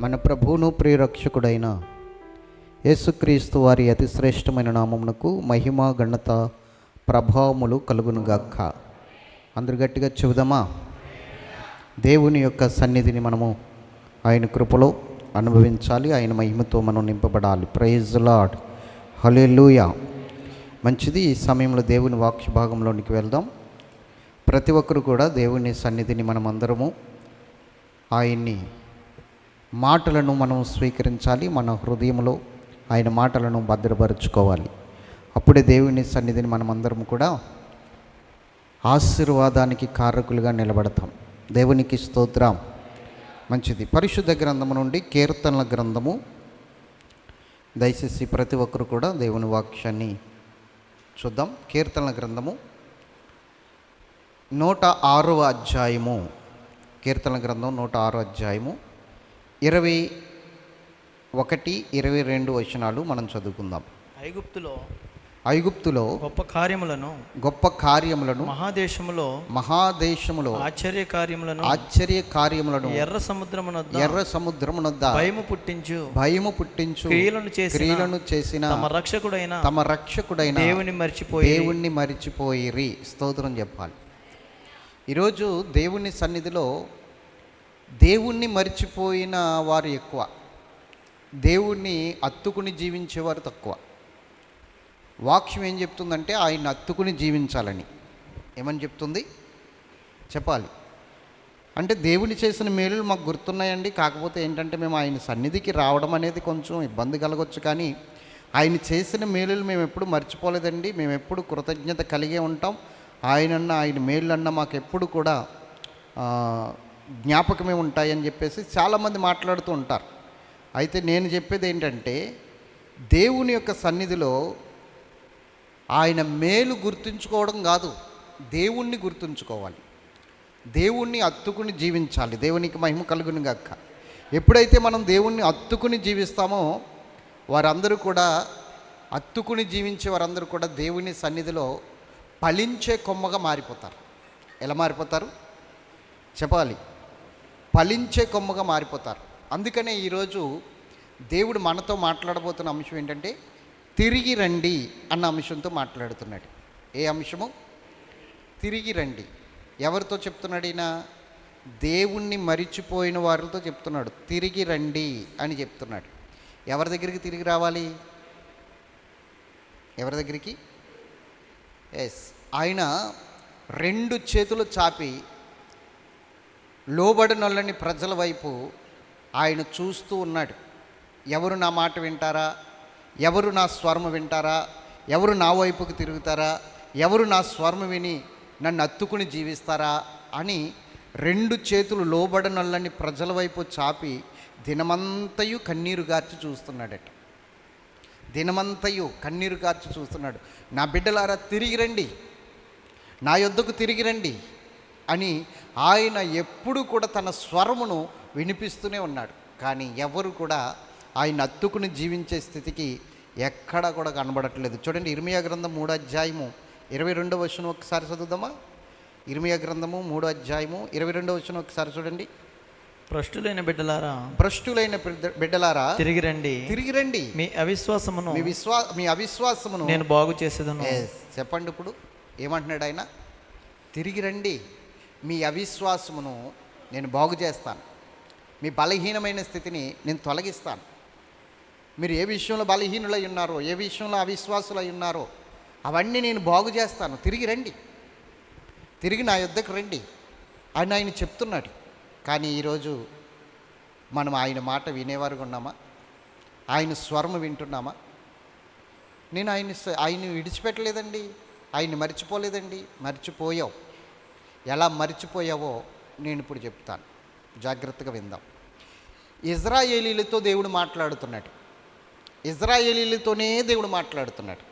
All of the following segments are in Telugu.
మన ప్రభువును ప్రియరక్షకుడైన యేసుక్రీస్తు వారి అతి శ్రేష్టమైన నామమునకు మహిమ ఘనత ప్రభావములు కలుగునుగాక. అందరు గట్టిగా చెబుదామా? దేవుని యొక్క సన్నిధిని మనము ఆయన కృపలో అనుభవించాలి, ఆయన మహిమతో మనం నింపబడాలి. ప్రైజ్ లార్డ్, హల్లెలూయా. మంచిది. ఈ సమయంలో దేవుని వాక్య భాగంలోనికి వెళ్దాం. ప్రతి ఒక్కరు కూడా దేవుని సన్నిధిని మనం అందరము ఆయన్ని మాటలను మనం స్వీకరించాలి, మన హృదయంలో ఆయన మాటలను భద్రపరుచుకోవాలి. అప్పుడే దేవుని సన్నిధిని మనం అందరం కూడా ఆశీర్వాదానికి కారకులుగా నిలబడతాం. దేవునికి స్తోత్రం. మంచిది. పరిశుద్ధ గ్రంథము నుండి కీర్తనల గ్రంథము, దయచేసి ప్రతి ఒక్కరు కూడా దేవుని వాక్యాన్ని చూద్దాం. కీర్తనల గ్రంథము 106వ అధ్యాయము, కీర్తనల గ్రంథం 106వ అధ్యాయము 21, 22 వచనాలు మనం చదువుకుందాం. ఐగుప్తులో గొప్ప కార్యములను మహాదేశములో ఆశ్చర్య కార్యములను ఎర్ర సముద్రమునొద్ద భయము పుట్టించు క్రియలను చేసిన తమ రక్షకుడైన దేవుణ్ణి మరిచిపోయిరి. స్తోత్రం చెప్పాలి. ఈరోజు దేవుని సన్నిధిలో దేవుణ్ణి మరిచిపోయిన వారు ఎక్కువ, దేవుణ్ణి అత్తుకుని జీవించేవారు తక్కువ. వాక్యం ఏం చెప్తుందంటే ఆయన్ని అత్తుకుని జీవించాలని. ఏమని చెప్తుంది చెప్పాలి. అంటే దేవుని చేసిన మేలులు మాకు గుర్తున్నాయండి, కాకపోతే ఏంటంటే మేము ఆయన సన్నిధికి రావడం అనేది కొంచెం ఇబ్బంది కలగవచ్చు, కానీ ఆయన చేసిన మేలులు మేము ఎప్పుడు మర్చిపోలేదండి, మేము ఎప్పుడు కృతజ్ఞత కలిగే ఉంటాం. ఆయన మేళ్ళన్నా మాకు ఎప్పుడు కూడా జ్ఞాపకమే ఉంటాయని చెప్పేసి చాలామంది మాట్లాడుతూ ఉంటారు. అయితే నేను చెప్పేది ఏంటంటే దేవుని యొక్క సన్నిధిలో ఆయన మేలు గుర్తుంచుకోవడం కాదు, దేవుణ్ణి గుర్తుంచుకోవాలి, దేవుణ్ణి అత్తుకుని జీవించాలి. దేవునికి మహిమ కలుగును గాక. ఎప్పుడైతే మనం దేవుణ్ణి అత్తుకుని జీవిస్తామో వారందరూ కూడా, అత్తుకుని జీవించే వారందరూ కూడా దేవుని సన్నిధిలో ఫలించే కొమ్మగా మారిపోతారు. ఎలా మారిపోతారు చెప్పాలి? ఫలించే కొమ్మగా మారిపోతారు. అందుకనే ఈరోజు దేవుడు మనతో మాట్లాడబోతున్న అంశం ఏంటంటే తిరిగి రండి అన్న అంశంతో మాట్లాడుతున్నాడు. ఏ అంశము? తిరిగి రండి. ఎవరితో చెప్తున్నాడు ఈయన? దేవుణ్ణి మరిచిపోయిన వారితో చెప్తున్నాడు. తిరిగి రండి అని చెప్తున్నాడు. ఎవరి దగ్గరికి తిరిగి రావాలి? ఎవరి దగ్గరికి? ఆయన 2 చేతులు చాపి లోబడినోళ్ళని ప్రజల వైపు ఆయన చూస్తూ ఉన్నాడు. ఎవరు నా మాట వింటారా? ఎవరు నా స్వరము వింటారా? ఎవరు నా వైపుకు తిరుగుతారా? ఎవరు నా స్వరము విని నన్ను అత్తుకుని జీవిస్తారా అని 2 చేతులు లోబడినోళ్ళని ప్రజల వైపు చాపి దినమంతయు కన్నీరు గార్చి చూస్తున్నాడట. దినమంతయు కన్నీరు గార్చి చూస్తున్నాడు. నా బిడ్డలారా తిరిగి రండి, నా యొద్దకు తిరిగి రండి అని ఆయన ఎప్పుడు కూడా తన స్వరమును వినిపిస్తూనే ఉన్నాడు. కానీ ఎవరు కూడా ఆయన అత్తుకుని జీవించే స్థితికి ఎక్కడా కూడా కనబడట్లేదు. చూడండి, ఇర్మియా గ్రంథం 3వ అధ్యాయము 22వ వచనం ఒకసారి చదువుదామా? ఇర్మియా గ్రంథము 3వ అధ్యాయము 22వ వచనం ఒకసారి చూడండి. భ్రష్టులైన బిడ్డలారా తిరిగి రండి, మీ అవిశ్వాసమును నేను బాగు చేసేదను. చెప్పండి, ఇప్పుడు ఏమంటున్నాడు ఆయన? తిరిగి రండి, మీ అవిశ్వాసమును నేను బాగు చేస్తాను, మీ బలహీనమైన స్థితిని నేను తొలగిస్తాను. మీరు ఏ విషయంలో బలహీనులై ఉన్నారో, ఏ విషయంలో అవిశ్వాసులై ఉన్నారో అవన్నీ నేను బాగు చేస్తాను. తిరిగి రండి, తిరిగి నా యొద్దకు రండి అని ఆయన చెప్తున్నాడు. కానీ ఈరోజు మనం ఆయన మాట వినేవారుగా ఉన్నామా? ఆయన స్వరము వింటున్నామా? నేను ఆయన్ని విడిచిపెట్టలేదండి, ఆయన్ని మర్చిపోలేదండి. మర్చిపోయావు. ఎలా మర్చిపోయావో నేను ఇప్పుడు చెప్తాను, జాగ్రత్తగా విందాం. ఇజ్రాయేలీలతో దేవుడు మాట్లాడుతున్నాడు. ఇజ్రాయేలీలతోనే దేవుడు మాట్లాడుతున్నాడు.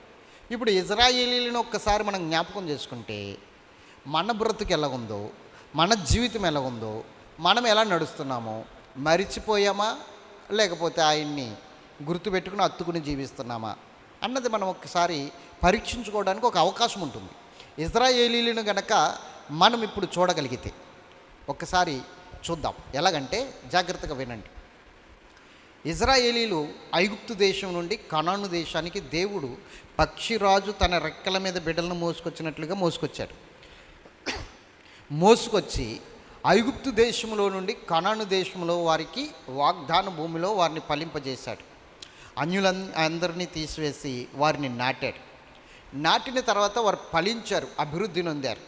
ఇప్పుడు ఇజ్రాయేలీలను ఒక్కసారి మనం జ్ఞాపకం చేసుకుంటే మన బ్రతుకు ఎలా ఉందో, మన జీవితం ఎలా ఉందో, మనం ఎలా నడుస్తున్నామో, మరిచిపోయామా లేకపోతే ఆయన్ని గుర్తుపెట్టుకుని అత్తుకుని జీవిస్తున్నామా అన్నది మనం ఒక్కసారి పరీక్షించుకోవడానికి ఒక అవకాశం ఉంటుంది. ఇజ్రాయేలీలను గనక మనం ఇప్పుడు చూడగలిగితే ఒక్కసారి చూద్దాం. ఎలాగంటే జాగ్రత్తగా వినండి. ఇజ్రాయేలీలు ఐగుప్తు దేశం నుండి కనాను దేశానికి దేవుడు పక్షిరాజు తన రెక్కల మీద బిడ్డలను మోసుకొచ్చినట్లుగా మోసుకొచ్చాడు. మోసుకొచ్చి ఐగుప్తు దేశంలో నుండి కనాను దేశంలో వారికి వాగ్దాన భూమిలో వారిని ఫలింపజేశాడు. అందరినీ తీసివేసి వారిని నాటాడు. నాటిన తర్వాత వారు ఫలించారు, అభివృద్ధి నొందారు.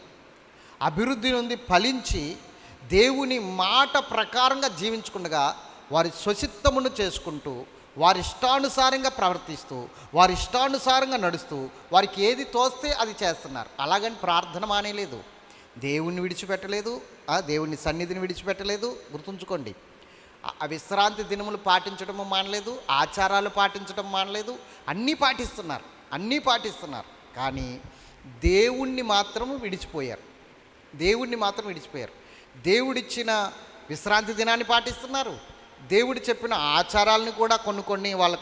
అభివృద్ధి నొంది ఫలించి దేవుని మాట ప్రకారంగా జీవించుకుండగా వారి స్వచిత్తమును చేసుకుంటూ వారి ఇష్టానుసారంగా ప్రవర్తిస్తూ వారి ఇష్టానుసారంగా నడుస్తూ వారికి ఏది తోస్తే అది చేస్తున్నారు. అలాగని ప్రార్థన మానేలేదు, దేవుణ్ణి విడిచిపెట్టలేదు, దేవుని సన్నిధిని విడిచిపెట్టలేదు. గుర్తుంచుకోండి, ఆ విశ్రాంతి దినములు పాటించడం మానలేదు, ఆచారాలు పాటించడం మానలేదు, అన్నీ పాటిస్తున్నారు. కానీ దేవుణ్ణి మాత్రం విడిచిపోయారు. దేవుడిచ్చిన విశ్రాంతి దినాన్ని పాటిస్తున్నారు. దేవుడు చెప్పిన ఆచారాలను కూడా కొన్ని వాళ్ళ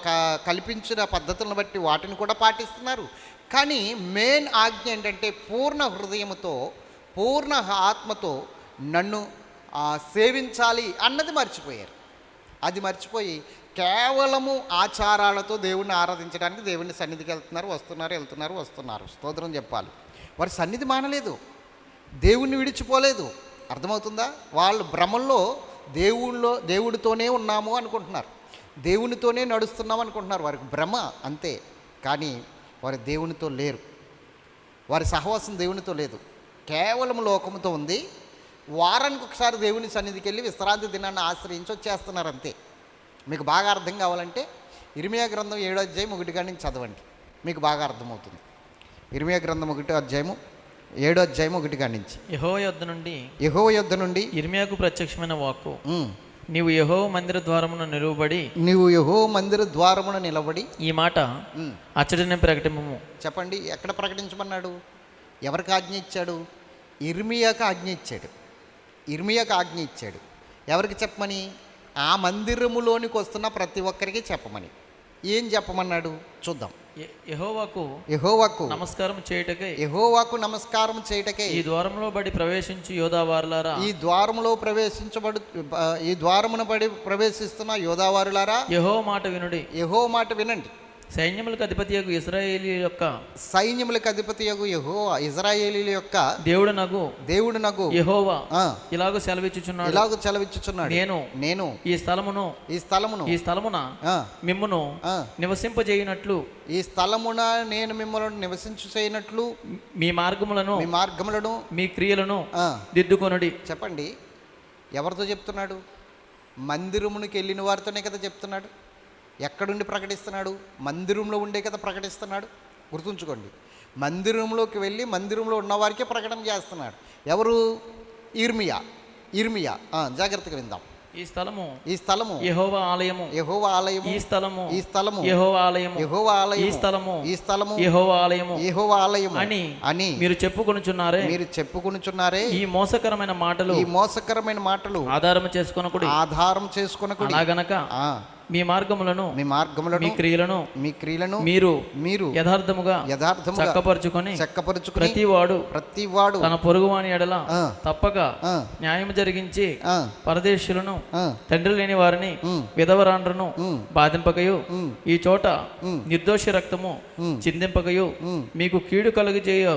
కల్పించిన పద్ధతులను బట్టి వాటిని కూడా పాటిస్తున్నారు. కానీ మెయిన్ ఆజ్ఞ ఏంటంటే పూర్ణ హృదయముతో పూర్ణ ఆత్మతో నన్ను సేవించాలి అన్నది మర్చిపోయారు. అది మర్చిపోయి కేవలము ఆచారాలతో దేవుణ్ణి ఆరాధించడానికి దేవుని సన్నిధికి వెళ్తున్నారు. స్తోత్రం చెప్పాలి. వారి సన్నిధి మానలేదు, దేవుణ్ణి విడిచిపోలేదు. అర్థమవుతుందా? వాళ్ళు భ్రమంలో దేవుడితోనే ఉన్నాము అనుకుంటున్నారు, దేవునితోనే నడుస్తున్నాం అనుకుంటున్నారు. వారికి భ్రమ అంతే. కానీ వారి దేవునితో లేరు, వారి సహవాసం దేవునితో లేదు, కేవలం లోకముతో ఉంది. వారానికి ఒకసారి దేవుని సన్నిధికి వెళ్ళి విశ్రాంతి దినాన్ని ఆశ్రయించి వచ్చేస్తున్నారు అంతే. మీకు బాగా అర్థం కావాలంటే ఇర్మియా గ్రంథం 7వ అధ్యాయం 1 కాడి నుంచి చదవండి, మీకు బాగా అర్థమవుతుంది. ఇర్మియా గ్రంథం 1వ అధ్యాయం 7వ అధ్యాయం 1 కాడి నుంచి. యెహోవా యొద్ద నుండి ఇర్మియాకు ప్రత్యక్షమైన వాక్కు, నీవు యెహోవా మందిర ద్వారమున నిలబడి ఈ మాట అచ్చటనే ప్రకటింపము. చెప్పండి, ఎక్కడ ప్రకటించమన్నాడు? ఎవరికి ఆజ్ఞ ఇచ్చాడు? ఇర్మియాకు ఆజ్ఞ ఇచ్చాడు. ఎవరికి చెప్పమని? ఆ మందిరములోనికి వస్తున్న ప్రతి ఒక్కరికి చెప్పమని. ఏం చెప్పమన్నాడు చూద్దాం. యెహోవాకు నమస్కారం చేయుటకై ఈ ద్వారములో బడి ప్రవేశించు యోధావారులారా, ఈ ద్వారమున బడి ప్రవేశిస్తున్న యోధావారులారా, యెహోవా మాట వినండి. సైన్యములకు అధిపతియగు ఇశ్రాయేలీయుల యొక్క దేవుడునగు యెహోవా ఇలాగ సెలవిచ్చుచున్నాడు, నేను ఈ స్థలమున మిమ్మును నివసింపజేయునట్లు, ఈ స్థలమున నేను మిమ్మల్ని నివసించచేయునట్లు మీ మార్గములను మీ క్రియలను దిద్దుకొనుడి. చెప్పండి, ఎవరితో చెప్తున్నాడు? మందిరమునికి వెళ్ళిన వారితోనే కదా చెప్తున్నాడు. ఎక్కడుండి ప్రకటిస్తున్నాడు? మందిరంలో ఉండే కదా ప్రకటిస్తున్నాడు. గుర్తుంచుకోండి, మందిరంలోకి వెళ్ళి మందిరంలో ఉన్నవారికే ప్రకటన చేస్తున్నాడు. ఎవరు? ఇర్మియా. జాగ్రత్తగా విందాం. ఈ స్థలము యెహోవా ఆలయము, ఈ స్థలము యెహోవా ఆలయము, ఈ స్థలము యెహోవా ఆలయము అని మీరు చెప్పుకొనుచున్నారే. ఈ మోసకరమైన మాటలు ఆధారం చేసుకొనకుడి. అలాగనక మీ మార్గములను మీ క్రియలను మీరు యథార్థముగా చక్కపరుచుకొని ప్రతివాడు తన పొరుగువాని ఎడల తప్పక న్యాయం జరిగించి పరదేశులను తండ్రి లేని వారిని విధవరాండ్రను బాధింపకయు ఈ చోట నిర్దోష రక్తము చిందింపకయు మీకు కీడు కలుగజేయ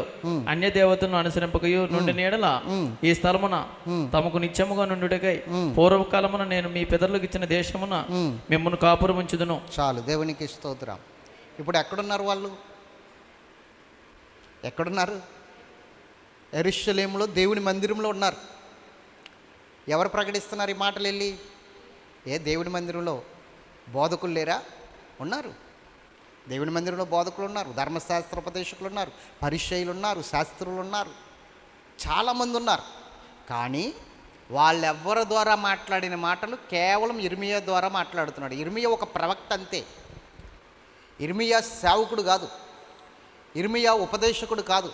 అన్య దేవతలను అనుసరింపకయు నుండి నీడల ఈ స్థలమున తమకు నిత్యముగా నుండుటకై పూర్వకాలమున నేను మీ పితరులకు ఇచ్చిన దేశమున మిమ్మల్ని కాపురం ఉంచుదును. చాలు, దేవునికి స్తోత్రం. ఇప్పుడు ఎక్కడున్నారు వాళ్ళు? యెరూషలేములో దేవుని మందిరంలో ఉన్నారు. ఎవరు ప్రకటిస్తున్నారు ఈ మాటలు వెళ్ళి? దేవుని మందిరంలో బోధకులు లేరా? ఉన్నారు. దేవుని మందిరంలో బోధకులు ఉన్నారు, ధర్మశాస్త్రోపదేశకులు ఉన్నారు, పరిచయులు ఉన్నారు, శాస్త్రులు ఉన్నారు, చాలామంది ఉన్నారు. కానీ వాళ్ళెవ్వరి ద్వారా మాట్లాడిన మాటలు కేవలం ఇర్మియా ద్వారా మాట్లాడుతున్నాడు. ఇర్మియా ఒక ప్రవక్త అంతే. ఇర్మియా సేవకుడు కాదు, ఇర్మియా ఉపదేశకుడు కాదు,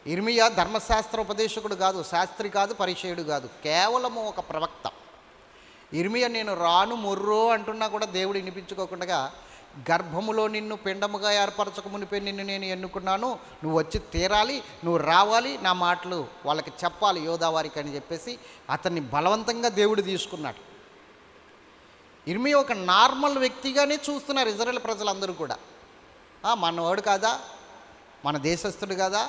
ఇర్మియా ధర్మశాస్త్ర ఉపదేశకుడు కాదు, శాస్త్రి కాదు, పరిచయుడు కాదు, కేవలము ఒక ప్రవక్త. ఇర్మియా నేను రాను మొర్రో అంటున్నా కూడా దేవుడు వినిపించుకోకుండా, గర్భములో నిన్ను పిండముగా ఏర్పరచక మునిపే నిన్ను నేను ఎన్నుకున్నాను, నువ్వు వచ్చి తీరాలి, నువ్వు రావాలి, నా మాటలు వాళ్ళకి చెప్పాలి యోధావారికి అని చెప్పేసి అతన్ని బలవంతంగా దేవుడు తీసుకున్నాడు. ఇర్మియా ఒక నార్మల్ వ్యక్తిగానే చూస్తున్నారు ఇజ్రాయెల్ ప్రజలందరూ కూడా. మనవాడు కాదా, మన దేశస్థుడు కాదా,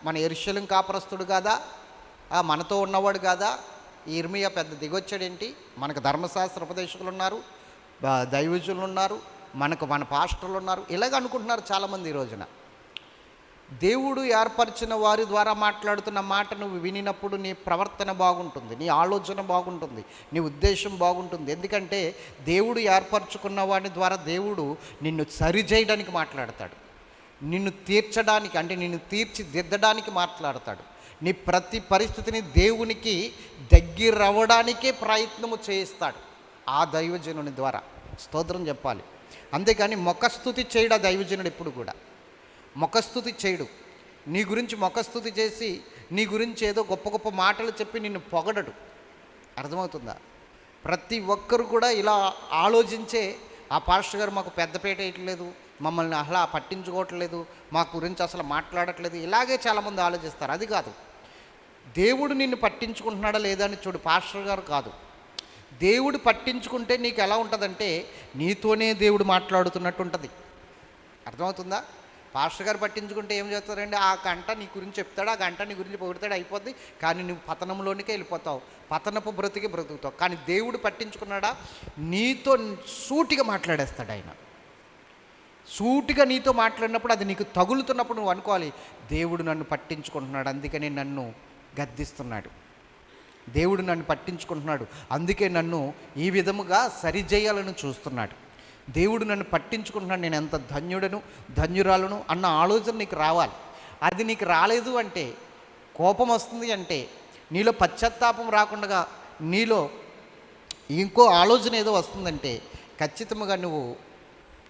మన యెరూషలేము కాపురస్తుడు కాదా, మనతో ఉన్నవాడు కాదా, ఈ ఇర్మియా పెద్ద దిగొచ్చాడేంటి, మనకు ధర్మశాస్త్ర ఉపదేశకులు ఉన్నారు, దైవజనులు ఉన్నారు, మన పాస్టర్లు ఉన్నారు, ఇలాగ అనుకుంటున్నారు చాలామంది ఈ రోజున. దేవుడు ఏర్పరిచిన వారి ద్వారా మాట్లాడుతున్న మాట నువ్వు వినినప్పుడు నీ ప్రవర్తన బాగుంటుంది, నీ ఆలోచన బాగుంటుంది, నీ ఉద్దేశం బాగుంటుంది. ఎందుకంటే దేవుడు ఏర్పరచుకున్న వాడి ద్వారా దేవుడు నిన్ను సరిచేయడానికి మాట్లాడతాడు, నిన్ను తీర్చడానికి, అంటే నిన్ను తీర్చిదిద్దడానికి మాట్లాడతాడు. నీ ప్రతి పరిస్థితిని దేవునికి దగ్గరవ్వడానికే ప్రయత్నము చేయిస్తాడు ఆ దైవజనుని ద్వారా. స్తోత్రం చెప్పాలి. అంతేకాని ముఖస్తుతి చేయడు ఆ దైవజనుడు. ఎప్పుడు కూడా ముఖస్తుతి చేయడు. నీ గురించి ముఖస్తుతి చేసి నీ గురించి ఏదో గొప్ప గొప్ప మాటలు చెప్పి నిన్ను పొగడడు. అర్థమవుతుందా? ప్రతి ఒక్కరు కూడా ఇలా ఆలోచించే, ఆ పాస్టర్ గారు మాకు పెద్దపేట వేయట్లేదు, మమ్మల్ని అలా పట్టించుకోవట్లేదు, మా గురించి అసలు మాట్లాడట్లేదు, ఇలాగే చాలామంది ఆలోచిస్తారు. అది కాదు. దేవుడు నిన్ను పట్టించుకుంటున్నాడా లేదా అని చూడు. పాస్టర్ గారు కాదు. దేవుడు పట్టించుకుంటే నీకు ఎలా ఉంటుందంటే నీతోనే దేవుడు మాట్లాడుతున్నట్టు ఉంటుంది. అర్థమవుతుందా? పాస్టర్ గారు పట్టించుకుంటే ఏం చేస్తారండి, ఆ గంట నీ గురించి చెప్తాడు, ఆ గంట నీ గురించి పొగుడతాడు, అయిపోద్ది. కానీ నువ్వు పతనంలోనికే వెళ్ళిపోతావు, పతనపు బ్రతుకుతావు. కానీ దేవుడు పట్టించుకున్నాడా, నీతో సూటిగా మాట్లాడేస్తాడు ఆయన. సూటిగా నీతో మాట్లాడినప్పుడు అది నీకు తగులుతున్నప్పుడు నువ్వు అనుకోవాలి, దేవుడు నన్ను పట్టించుకుంటున్నాడు, అందుకనే నన్ను గద్దిస్తున్నాడు, దేవుడు నన్ను పట్టించుకుంటున్నాడు, అందుకే నన్ను ఈ విధముగా సరిచేయాలని చూస్తున్నాడు, దేవుడు నన్ను పట్టించుకుంటున్నాడు, నేను ఎంత ధన్యురాలను అన్న ఆలోచన నీకు రావాలి. అది నీకు రాలేదు అంటే, కోపం వస్తుంది అంటే, నీలో పశ్చాత్తాపం రాకుండా నీలో ఇంకో ఆలోచన ఏదో వస్తుందంటే ఖచ్చితంగా నువ్వు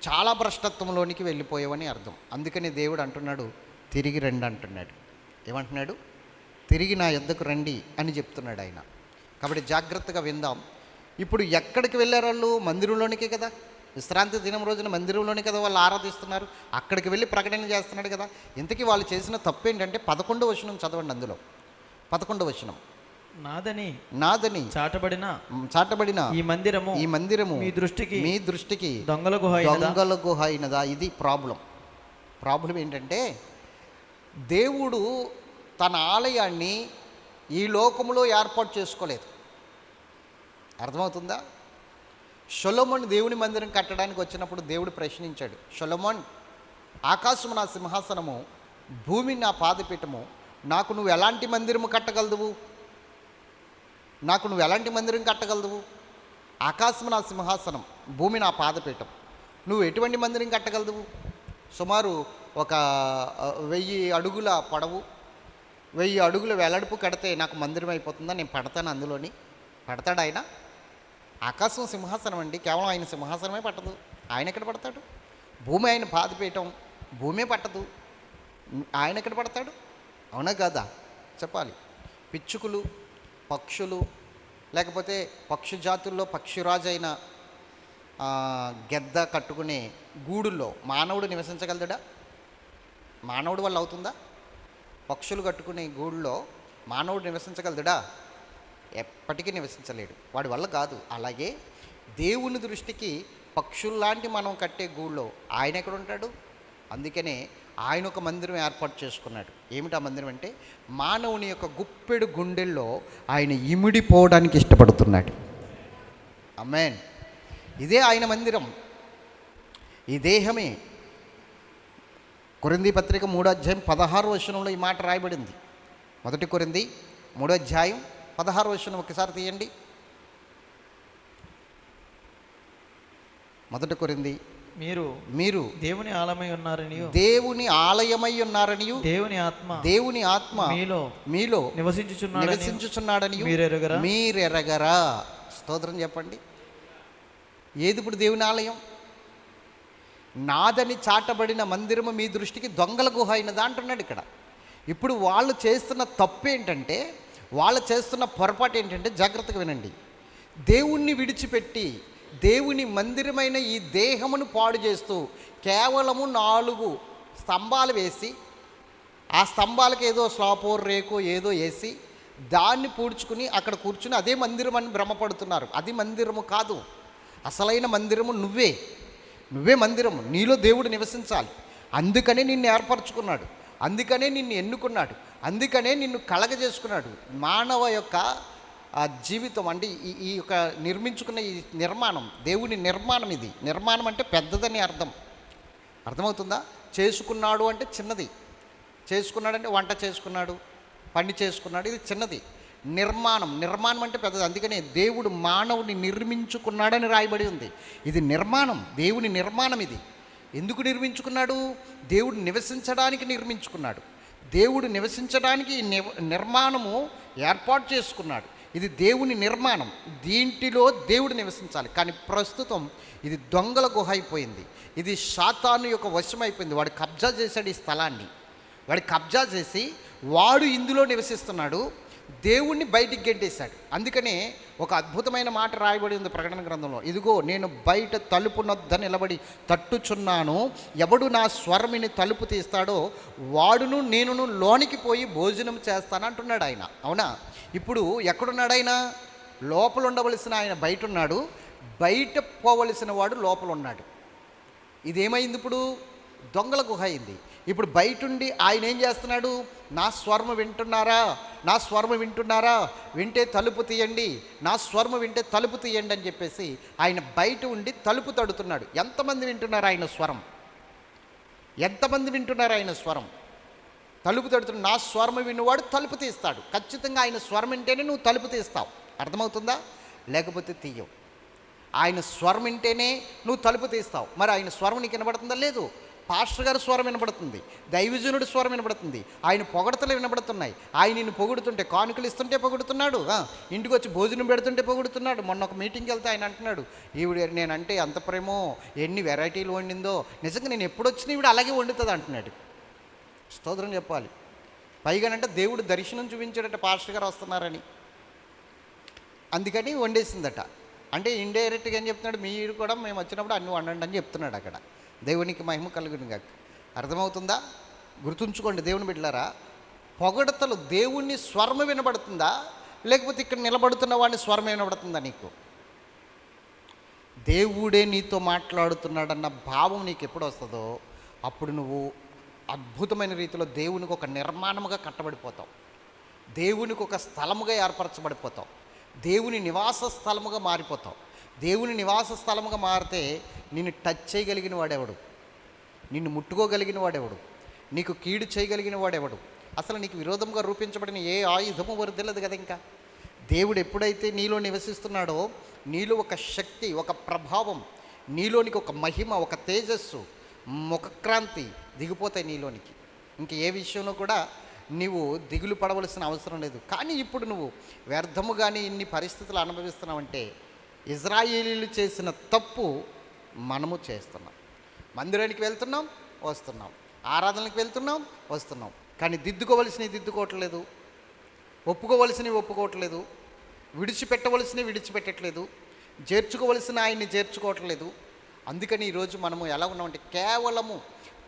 చాలా భ్రష్టత్వంలోనికి వెళ్ళిపోయావని అర్థం. అందుకని దేవుడు అంటున్నాడు, తిరిగి రండి అంటున్నాడు. ఏమంటున్నాడు? తిరిగి నా యొద్దకు రండి అని చెప్తున్నాడు ఆయన. కాబట్టి జాగ్రత్తగా విందాం. ఇప్పుడు ఎక్కడికి వెళ్ళారు వాళ్ళు? మందిరంలోనికే కదా. విశ్రాంతి దినం రోజున మందిరంలోనే కదా వాళ్ళు ఆరాధిస్తున్నారు. అక్కడికి వెళ్ళి ప్రకటన చేస్తున్నాడు కదా. ఇంతకీ వాళ్ళు చేసిన తప్పు ఏంటంటే 11వ వచనం చదవండి. అందులో 11వ వచనం, నాదని చాటబడిన ఈ మందిరము మీ దృష్టికి దొంగల గుహ అయినదా. ఇది ప్రాబ్లం ఏంటంటే, దేవుడు తన ఆలయాన్ని ఈ లోకములో ఏర్పాటు చేసుకోలేదు. అర్థమవుతుందా? సొలొమోను దేవుని మందిరం కట్టడానికి వచ్చినప్పుడు దేవుడు ప్రశ్నించాడు, సొలొమోన్, ఆకాశము నా సింహాసనము, భూమి నా పాదపీఠము, నాకు నువ్వు ఎలాంటి మందిరము కట్టగలదువు? ఆకాశము నా సింహాసనం, భూమి నా పాదపీఠం, నువ్వు ఎటువంటి మందిరం కట్టగలదువు? సుమారు ఒక 1000 అడుగుల పొడవు, 1000 అడుగుల వెడల్పు కడితే నాకు మందిరం అయిపోతుందా? నేను పడతాను అందులోని. పడతాడు ఆయన? ఆకాశం సింహాసనం అండి, కేవలం ఆయన సింహాసనమే పట్టదు. ఆయన ఎక్కడ పడతాడు? భూమి ఆయన పాదపీఠం, భూమే పట్టదు, ఆయన ఎక్కడ పడతాడు? అవునా కాదా? చెప్పాలి. పిచ్చుకలు, పక్షులు, లేకపోతే పక్షి జాతుల్లో పక్షిరాజు అయిన గెద్ద కట్టుకునే గూడుల్లో మానవుడు నివసించగలడా? మానవుడి వల్ల అవుతుందా? పక్షులు కట్టుకునే గూడులో మానవుడు నివసించగలడా? ఎప్పటికీ నివసించలేడు, వాడి వల్ల కాదు. అలాగే దేవుని దృష్టికి పక్షుల్లాంటి మనం కట్టే గూడులో ఆయన ఎక్కడ ఉంటాడు? అందుకనే ఆయన ఒక మందిరం ఏర్పాటు చేసుకున్నాడు. ఏమిటి ఆ మందిరం అంటే, మానవుని యొక్క గుప్పెడు గుండెల్లో ఆయన ఇమిడిపోవడానికి ఇష్టపడుతున్నాడు. ఆమేన్. ఇదే ఆయన మందిరం, ఈ దేహమే. కొరింథీ పత్రిక 3వ అధ్యాయం 16వ వచనంలో ఈ మాట రాయబడింది. 1 కొరింథీ 3వ అధ్యాయం 16వ వచనం ఒకసారి తీయండి. 1 కొరింథీ, మీరు దేవుని ఆలయమై ఉన్నారనియు దేవుని ఆత్మ మీలో నివసించుచున్నాడని మీరెరగరా. స్తోత్రం చెప్పండి. ఏది ఇప్పుడు దేవుని ఆలయం? నాదని చాటబడిన మందిరము మీ దృష్టికి దొంగల గుహ అయినదా అంటున్నాడు ఇక్కడ. ఇప్పుడు వాళ్ళు చేస్తున్న తప్పు ఏంటంటే, వాళ్ళు చేస్తున్న పొరపాటు ఏంటంటే, జాగ్రత్తగా వినండి, దేవుణ్ణి విడిచిపెట్టి దేవుని మందిరమైన ఈ దేహమును పాడు చేస్తూ కేవలము 4 స్తంభాలు వేసి, ఆ స్తంభాలకు ఏదో స్లాపో రేకో ఏదో వేసి దాన్ని పూడ్చుకుని అక్కడ కూర్చుని అదే మందిరం అని భ్రమపడుతున్నారు. అది మందిరము కాదు. అసలైన మందిరము నువ్వే మందిరము. నీలో దేవుడు నివసించాలి. అందుకనే నిన్ను ఏర్పరచుకున్నాడు, అందుకనే నిన్ను ఎన్నుకున్నాడు, అందుకనే నిన్ను కలగజేసుకున్నాడు. మానవ యొక్క ఆ జీవితం అంటే ఈ యొక్క నిర్మించుకున్న ఈ నిర్మాణం దేవుని నిర్మాణం. ఇది నిర్మాణం అంటే పెద్దదని అర్థమవుతుందా? చేసుకున్నాడు అంటే చిన్నది, చేసుకున్నాడంటే వంట చేసుకున్నాడు, పని చేసుకున్నాడు, ఇది చిన్నది. నిర్మాణం అంటే పెద్దది. అందుకనే దేవుడు మానవుని నిర్మించుకున్నాడని రాయబడి ఉంది. ఇది నిర్మాణం, దేవుని నిర్మాణం. ఇది ఎందుకు నిర్మించుకున్నాడు? దేవుడు నివసించడానికి నిర్మించుకున్నాడు. దేవుడు నివసించడానికి ఈ నిర్మాణము ఏర్పాటు చేసుకున్నాడు. ఇది దేవుని నిర్మాణం. దీంట్లో దేవుడు నివసించాలి. కానీ ప్రస్తుతం ఇది దొంగల గుహ అయిపోయింది. ఇది సాతాను యొక్క వశం అయిపోయింది. వాడు కబ్జా చేశాడు ఈ స్థలాన్ని. వాడు కబ్జా చేసి వాడు ఇందులో నివసిస్తున్నాడు, దేవుణ్ణి బయటికి గెంటేశాడు. అందుకనే ఒక అద్భుతమైన మాట రాయబడి ఉంది ప్రకటన గ్రంథంలో. ఇదిగో నేను బయట తలుపు నొద్ద నిలబడి తట్టుచున్నాను, ఎవడు నా స్వరమిని తలుపు తీస్తాడో వాడును నేనును లోనికి పోయి భోజనం చేస్తాను అంటున్నాడు ఆయన. అవునా? ఇప్పుడు ఎక్కడున్నాడు ఆయన? లోపల ఉండవలసిన ఆయన బయట ఉన్నాడు, బయట పోవలసిన వాడు లోపల ఉన్నాడు. ఇదేమైంది? ఇప్పుడు దొంగల గుహ అయింది. ఇప్పుడు బయటుండి ఆయన ఏం చేస్తున్నాడు? నా స్వరము వింటున్నారా, నా స్వరము వింటున్నారా, వింటే తలుపు తీయండి, నా స్వరము వింటే తలుపు తీయండి అని చెప్పేసి ఆయన బయట ఉండి తలుపు తడుతున్నాడు. ఎంతమంది వింటున్నారు ఆయన స్వరం? ఎంతమంది వింటున్నారు ఆయన స్వరం? తలుపు తడుతున్నాడు. నా స్వరము విన్నవాడు తలుపు తీస్తాడు. ఖచ్చితంగా ఆయన స్వరం వింటేనే నువ్వు తలుపు తీస్తావు. అర్థమవుతుందా? లేకపోతే తీయవు. ఆయన స్వరం వింటేనే నువ్వు తలుపు తీస్తావు. మరి ఆయన స్వరం నీకు వినబడుతుందా? లేదు. పాస్టర్ గారి స్వరం వినబడుతుంది, దైవజనుడి స్వరం వినబడుతుంది, ఆయన పొగడతలు వినబడుతున్నాయి. ఆయన నిన్ను పొగుడుతుంటే, కానుకలు ఇస్తుంటే పొగుడుతున్నాడు, ఇంటికి వచ్చి భోజనం పెడుతుంటే పొగుడుతున్నాడు. మొన్న ఒక మీటింగ్కి వెళ్తే ఆయన అంటున్నాడు, ఈవిడ నేనంటే అంత ప్రేమో, ఎన్ని వెరైటీలు వండిందో, నిజంగా నేను ఎప్పుడు వచ్చినా ఈవిడ అలాగే వండుతుంది అంటున్నాడు. స్తోత్రం చెప్పాలి. పైగానంటే దేవుడు దర్శనం చూపించాడట పాస్టర్ గారు వస్తున్నారని, అందుకని వండేసిందట. అంటే ఇండైరెక్ట్గా ఏం చెప్తున్నాడు? మీరు కూడా మేము వచ్చినప్పుడు అన్నీ వండండి అని చెప్తున్నాడు అక్కడ. దేవునికి మహిమ కలుగును గాక. అర్థమవుతుందా? గుర్తుంచుకోండి దేవుని బిడ్డలారా, పొగడతలు దేవుని స్వరము వినబడుతుందా, లేకపోతే ఇక్కడ నిలబడుతున్న వాడిని స్వరం వినబడుతుందా నీకు? దేవుడే నీతో మాట్లాడుతున్నాడన్న భావం నీకు ఎప్పుడు వస్తుందో అప్పుడు నువ్వు అద్భుతమైన రీతిలో దేవునికి ఒక నిర్మాణముగా కట్టబడిపోతావు, దేవునికి ఒక స్థలముగా ఏర్పరచబడిపోతావు, దేవుని నివాస స్థలముగా మారిపోతావు. దేవుని నివాస స్థలముగా మారితే నిన్ను టచ్ చేయగలిగిన వాడెవడు? నిన్ను ముట్టుకోగలిగిన వాడెవడు? నీకు కీడు చేయగలిగిన వాడెవడు? అసలు నీకు విరోధంగా రూపించబడిన ఏ ఆయుధము వరదలదు కదా. ఇంకా దేవుడు ఎప్పుడైతే నీలో నివసిస్తున్నాడో నీలో ఒక శక్తి, ఒక ప్రభావం, నీలోనికి ఒక మహిమ, ఒక తేజస్సు, ముఖక్రాంతి దిగిపోతాయి నీలోనికి. ఇంక ఏ విషయంలో కూడా నీవు దిగులు పడవలసిన అవసరం లేదు. కానీ ఇప్పుడు నువ్వు వ్యర్థముగానే ఇన్ని పరిస్థితులు అనుభవిస్తున్నావంటే ఇజ్రాయేలీలు చేసిన తప్పు మనము చేస్తున్నాం. మందిరానికి వెళ్తున్నాం, వస్తున్నాం, ఆరాధనలకు వెళ్తున్నాం, వస్తున్నాం, కానీ దిద్దుకోవలసినవి దిద్దుకోవట్లేదు, ఒప్పుకోవలసినవి ఒప్పుకోవట్లేదు, విడిచిపెట్టవలసినవి విడిచిపెట్టట్లేదు, చేర్చుకోవలసిన ఆయన్ని చేర్చుకోవట్లేదు. అందుకని ఈరోజు మనము ఎలా ఉన్నామంటే కేవలము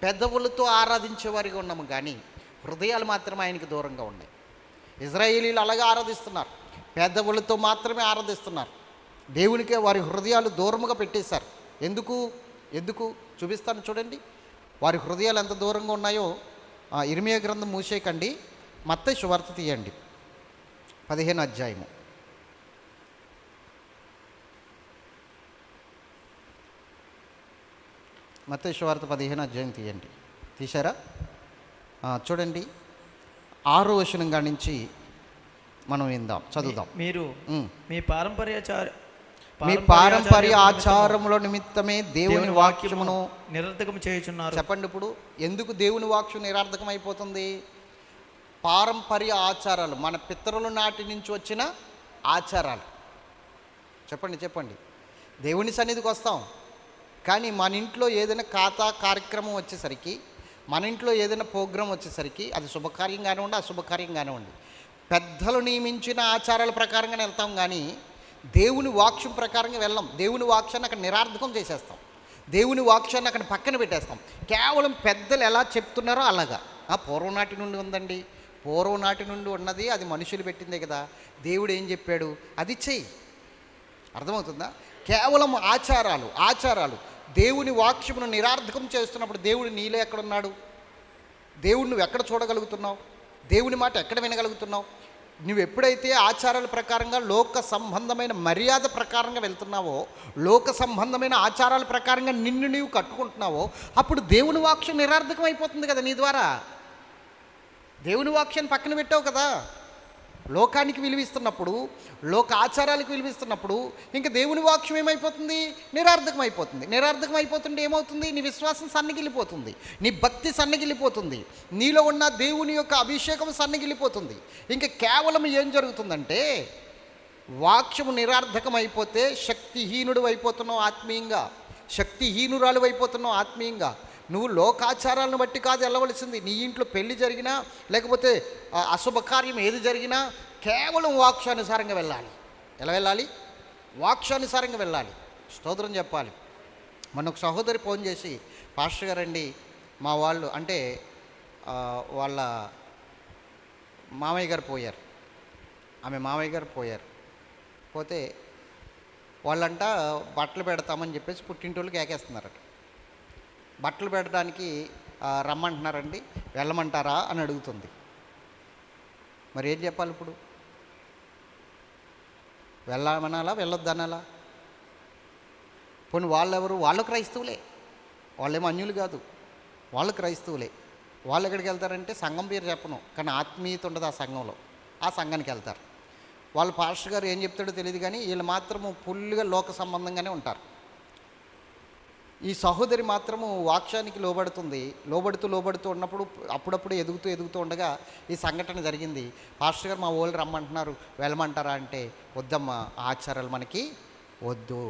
పెదవులతో ఆరాధించేవారిగా ఉన్నాము, కానీ హృదయాలు మాత్రమే ఆయనకి దూరంగా ఉన్నాయి. ఇజ్రాయేలీలు అలాగే ఆరాధిస్తున్నారు, పెదవులతో మాత్రమే ఆరాధిస్తున్నారు, దేవునికే వారి హృదయాలు దూరముగా పెట్టేశారు. ఎందుకు చూపిస్తాను చూడండి. వారి హృదయాలు ఎంత దూరంగా ఉన్నాయో ఇర్మియా గ్రంథం మూసేయకండి, మత్తయి సువార్త తీయండి 15వ అధ్యాయము. మత్తయి సువార్త 15వ అధ్యాయం తీయండి. తీశారా? చూడండి 6వ వచనం కాడి నుంచి మనం విందాం, చదువుదాం. మీరు మీ పారంపర్య ఆచారముల నిమిత్తమే దేవుని వాక్యమును నిరర్థకం చేయుచున్నారు. చెప్పండి, ఇప్పుడు ఎందుకు దేవుని వాక్యం నిరర్థకం అయిపోతుంది? పారంపర్య ఆచారాలు, మన పితరుల నాటి నుంచి వచ్చిన ఆచారాలు. చెప్పండి. దేవుని సన్నిధికి వస్తాం, కానీ మన ఇంట్లో ఏదైనా ఖాతా కార్యక్రమం వచ్చేసరికి, మన ఇంట్లో ఏదైనా ప్రోగ్రాం వచ్చేసరికి, అది శుభకార్యం కానివ్వండి, అశుభకార్యం కానివ్వండి, పెద్దలు నియమించిన ఆచారాల ప్రకారంగానే వెళ్తాం, కానీ దేవుని వాక్యం ప్రకారంగా వెళ్ళాం. దేవుని వాక్యాన్ని అక్కడ నిరార్థకం చేసేస్తాం, దేవుని వాక్యాన్ని అక్కడ పక్కన పెట్టేస్తాం. కేవలం పెద్దలు ఎలా చెప్తున్నారో అలాగా. పూర్వం నాటి నుండి ఉందండి, పూర్వం నాటి నుండి ఉన్నది, అది మనుషులు పెట్టిందే కదా. దేవుడు ఏం చెప్పాడు అది చెయ్యి. అర్థమవుతుందా? కేవలం ఆచారాలు. దేవుని వాక్యమును నిరార్థకం చేస్తున్నప్పుడు దేవుడు నీలో ఎక్కడున్నాడు? దేవుడు నువ్వు ఎక్కడ చూడగలుగుతున్నావు? దేవుని మాట ఎక్కడ వినగలుగుతున్నావు? నువ్వు ఎప్పుడైతే ఆచారాల ప్రకారంగా లోక సంబంధమైన మర్యాద ప్రకారంగా వెళ్తున్నావో, లోక సంబంధమైన ఆచారాల ప్రకారంగా నిన్ను నీవు కట్టుకుంటున్నావో, అప్పుడు దేవుని వాక్యం నిరార్థకం అయిపోతుంది కదా నీ ద్వారా. దేవుని వాక్యాన్ని పక్కన పెట్టావు కదా. లోకానికి విలువిస్తున్నప్పుడు, లోక ఆచారాలకు విలువిస్తున్నప్పుడు ఇంకా దేవుని వాక్యం ఏమైపోతుంది? నిరార్థకం అయిపోతుంది. నిరార్థకం అయిపోతుంటే ఏమవుతుంది? నీ విశ్వాసం సన్నగిల్లిపోతుంది, నీ భక్తి సన్నగిల్లిపోతుంది, నీలో ఉన్న దేవుని యొక్క అభిషేకం సన్నగిల్లిపోతుంది. ఇంకా కేవలం ఏం జరుగుతుందంటే, వాక్యము నిరార్థకం అయిపోతే శక్తిహీనుడు అయిపోతున్నావు ఆత్మీయంగా, శక్తిహీనురాలు అయిపోతున్నావు ఆత్మీయంగా. నువ్వు లోకాచారాలను బట్టి కాదు వెళ్ళవలసింది. నీ ఇంట్లో పెళ్లి జరిగినా, లేకపోతే అశుభకార్యం ఏది జరిగినా కేవలం వాక్యానుసారంగా వెళ్ళాలి. ఎలా వెళ్ళాలి? వాక్యానుసారంగా వెళ్ళాలి. స్తోత్రం చెప్పాలి. మొన్న ఒక సహోదరి ఫోన్ చేసి, పాస్టర్ గారండి, మా వాళ్ళు అంటే వాళ్ళ మామయ్య గారు పోయారు, ఆమె మామయ్య గారు పోయారు. పోతే వాళ్ళంట బట్టలు పెడతామని చెప్పేసి పుట్టింటోళ్ళకి ఏకేస్తున్నారట. బట్టలు పెట్టడానికి రమ్మంటున్నారండి, వెళ్ళమంటారా అని అడుగుతుంది. మరి ఏం చెప్పాలి ఇప్పుడు? వెళ్ళమనాలా, వెళ్ళొద్దనాలా? పోనీ వాళ్ళెవరు? వాళ్ళు క్రైస్తవులే, వాళ్ళేమో అన్యులు కాదు, వాళ్ళు క్రైస్తవులే. వాళ్ళు ఎక్కడికి వెళ్తారంటే, సంఘం పేరు చెప్పను కానీ ఆత్మీయత ఉండదు ఆ సంఘంలో, ఆ సంఘానికి వెళ్తారు. వాళ్ళ పాస్టర్ గారు ఏం చెప్తాడో తెలియదు కానీ వీళ్ళు మాత్రము ఫుల్గా లోక సంబంధంగానే ఉంటారు. ఈ సహోదరి మాత్రము వాక్యానికి లోబడుతూ ఉన్నప్పుడు అప్పుడప్పుడు ఎదుగుతూ ఉండగా ఈ సంఘటన జరిగింది. పాస్టర్ గారు మా వాళ్ళు రమ్మంటున్నారు, వెళ్ళమంటారా అంటే, వద్దమ్మా, ఆచారాలు మనకి వద్దు,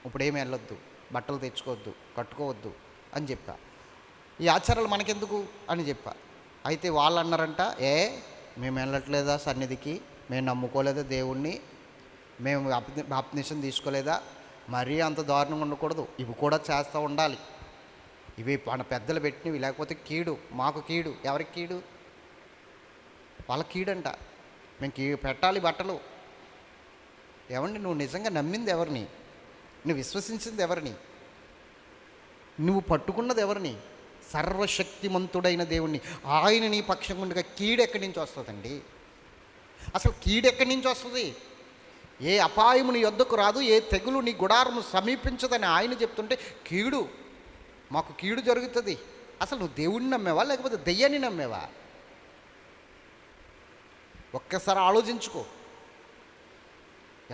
ఇప్పుడు ఏమి వెళ్ళొద్దు, బట్టలు తెచ్చుకోవద్దు, కట్టుకోవద్దు అని చెప్పా. ఈ ఆచారాలు మనకెందుకు అని చెప్పా. అయితే వాళ్ళు అన్నారంట, మేము వెళ్ళట్లేదా సన్నిధికి, మేము నమ్ముకోలేదా దేవుణ్ణి, మేము బాప్తిసం తీసుకోలేదా, మరీ అంత దారుణంగా ఉండకూడదు, ఇవి కూడా చేస్తూ ఉండాలి, ఇవి మన పెద్దలు పెట్టినవి, లేకపోతే కీడు, మాకు కీడు. ఎవరికి కీడు? వాళ్ళ కీడంట. మేము పెట్టాలి బట్టలు. ఏమండి, నువ్వు నిజంగా నమ్మింది ఎవరిని? నువ్వు విశ్వసించింది ఎవరిని? నువ్వు పట్టుకున్నది ఎవరిని? సర్వశక్తిమంతుడైన దేవుణ్ణి. ఆయన నీ పక్షం ఉండగా కీడు ఎక్కడి నుంచి వస్తుందండి? అసలు కీడు ఎక్కడి నుంచి వస్తుంది? ఏ అపాయము నీ యొద్దకు రాదు, ఏ తెగులు నీ గుడారము సమీపించదని ఆయన చెప్తుంటే మాకు కీడు జరుగుతుంది. అసలు నువ్వు దేవుడిని నమ్మేవా లేకపోతే దెయ్యాన్ని నమ్మేవా? ఒక్కసారి ఆలోచించుకో.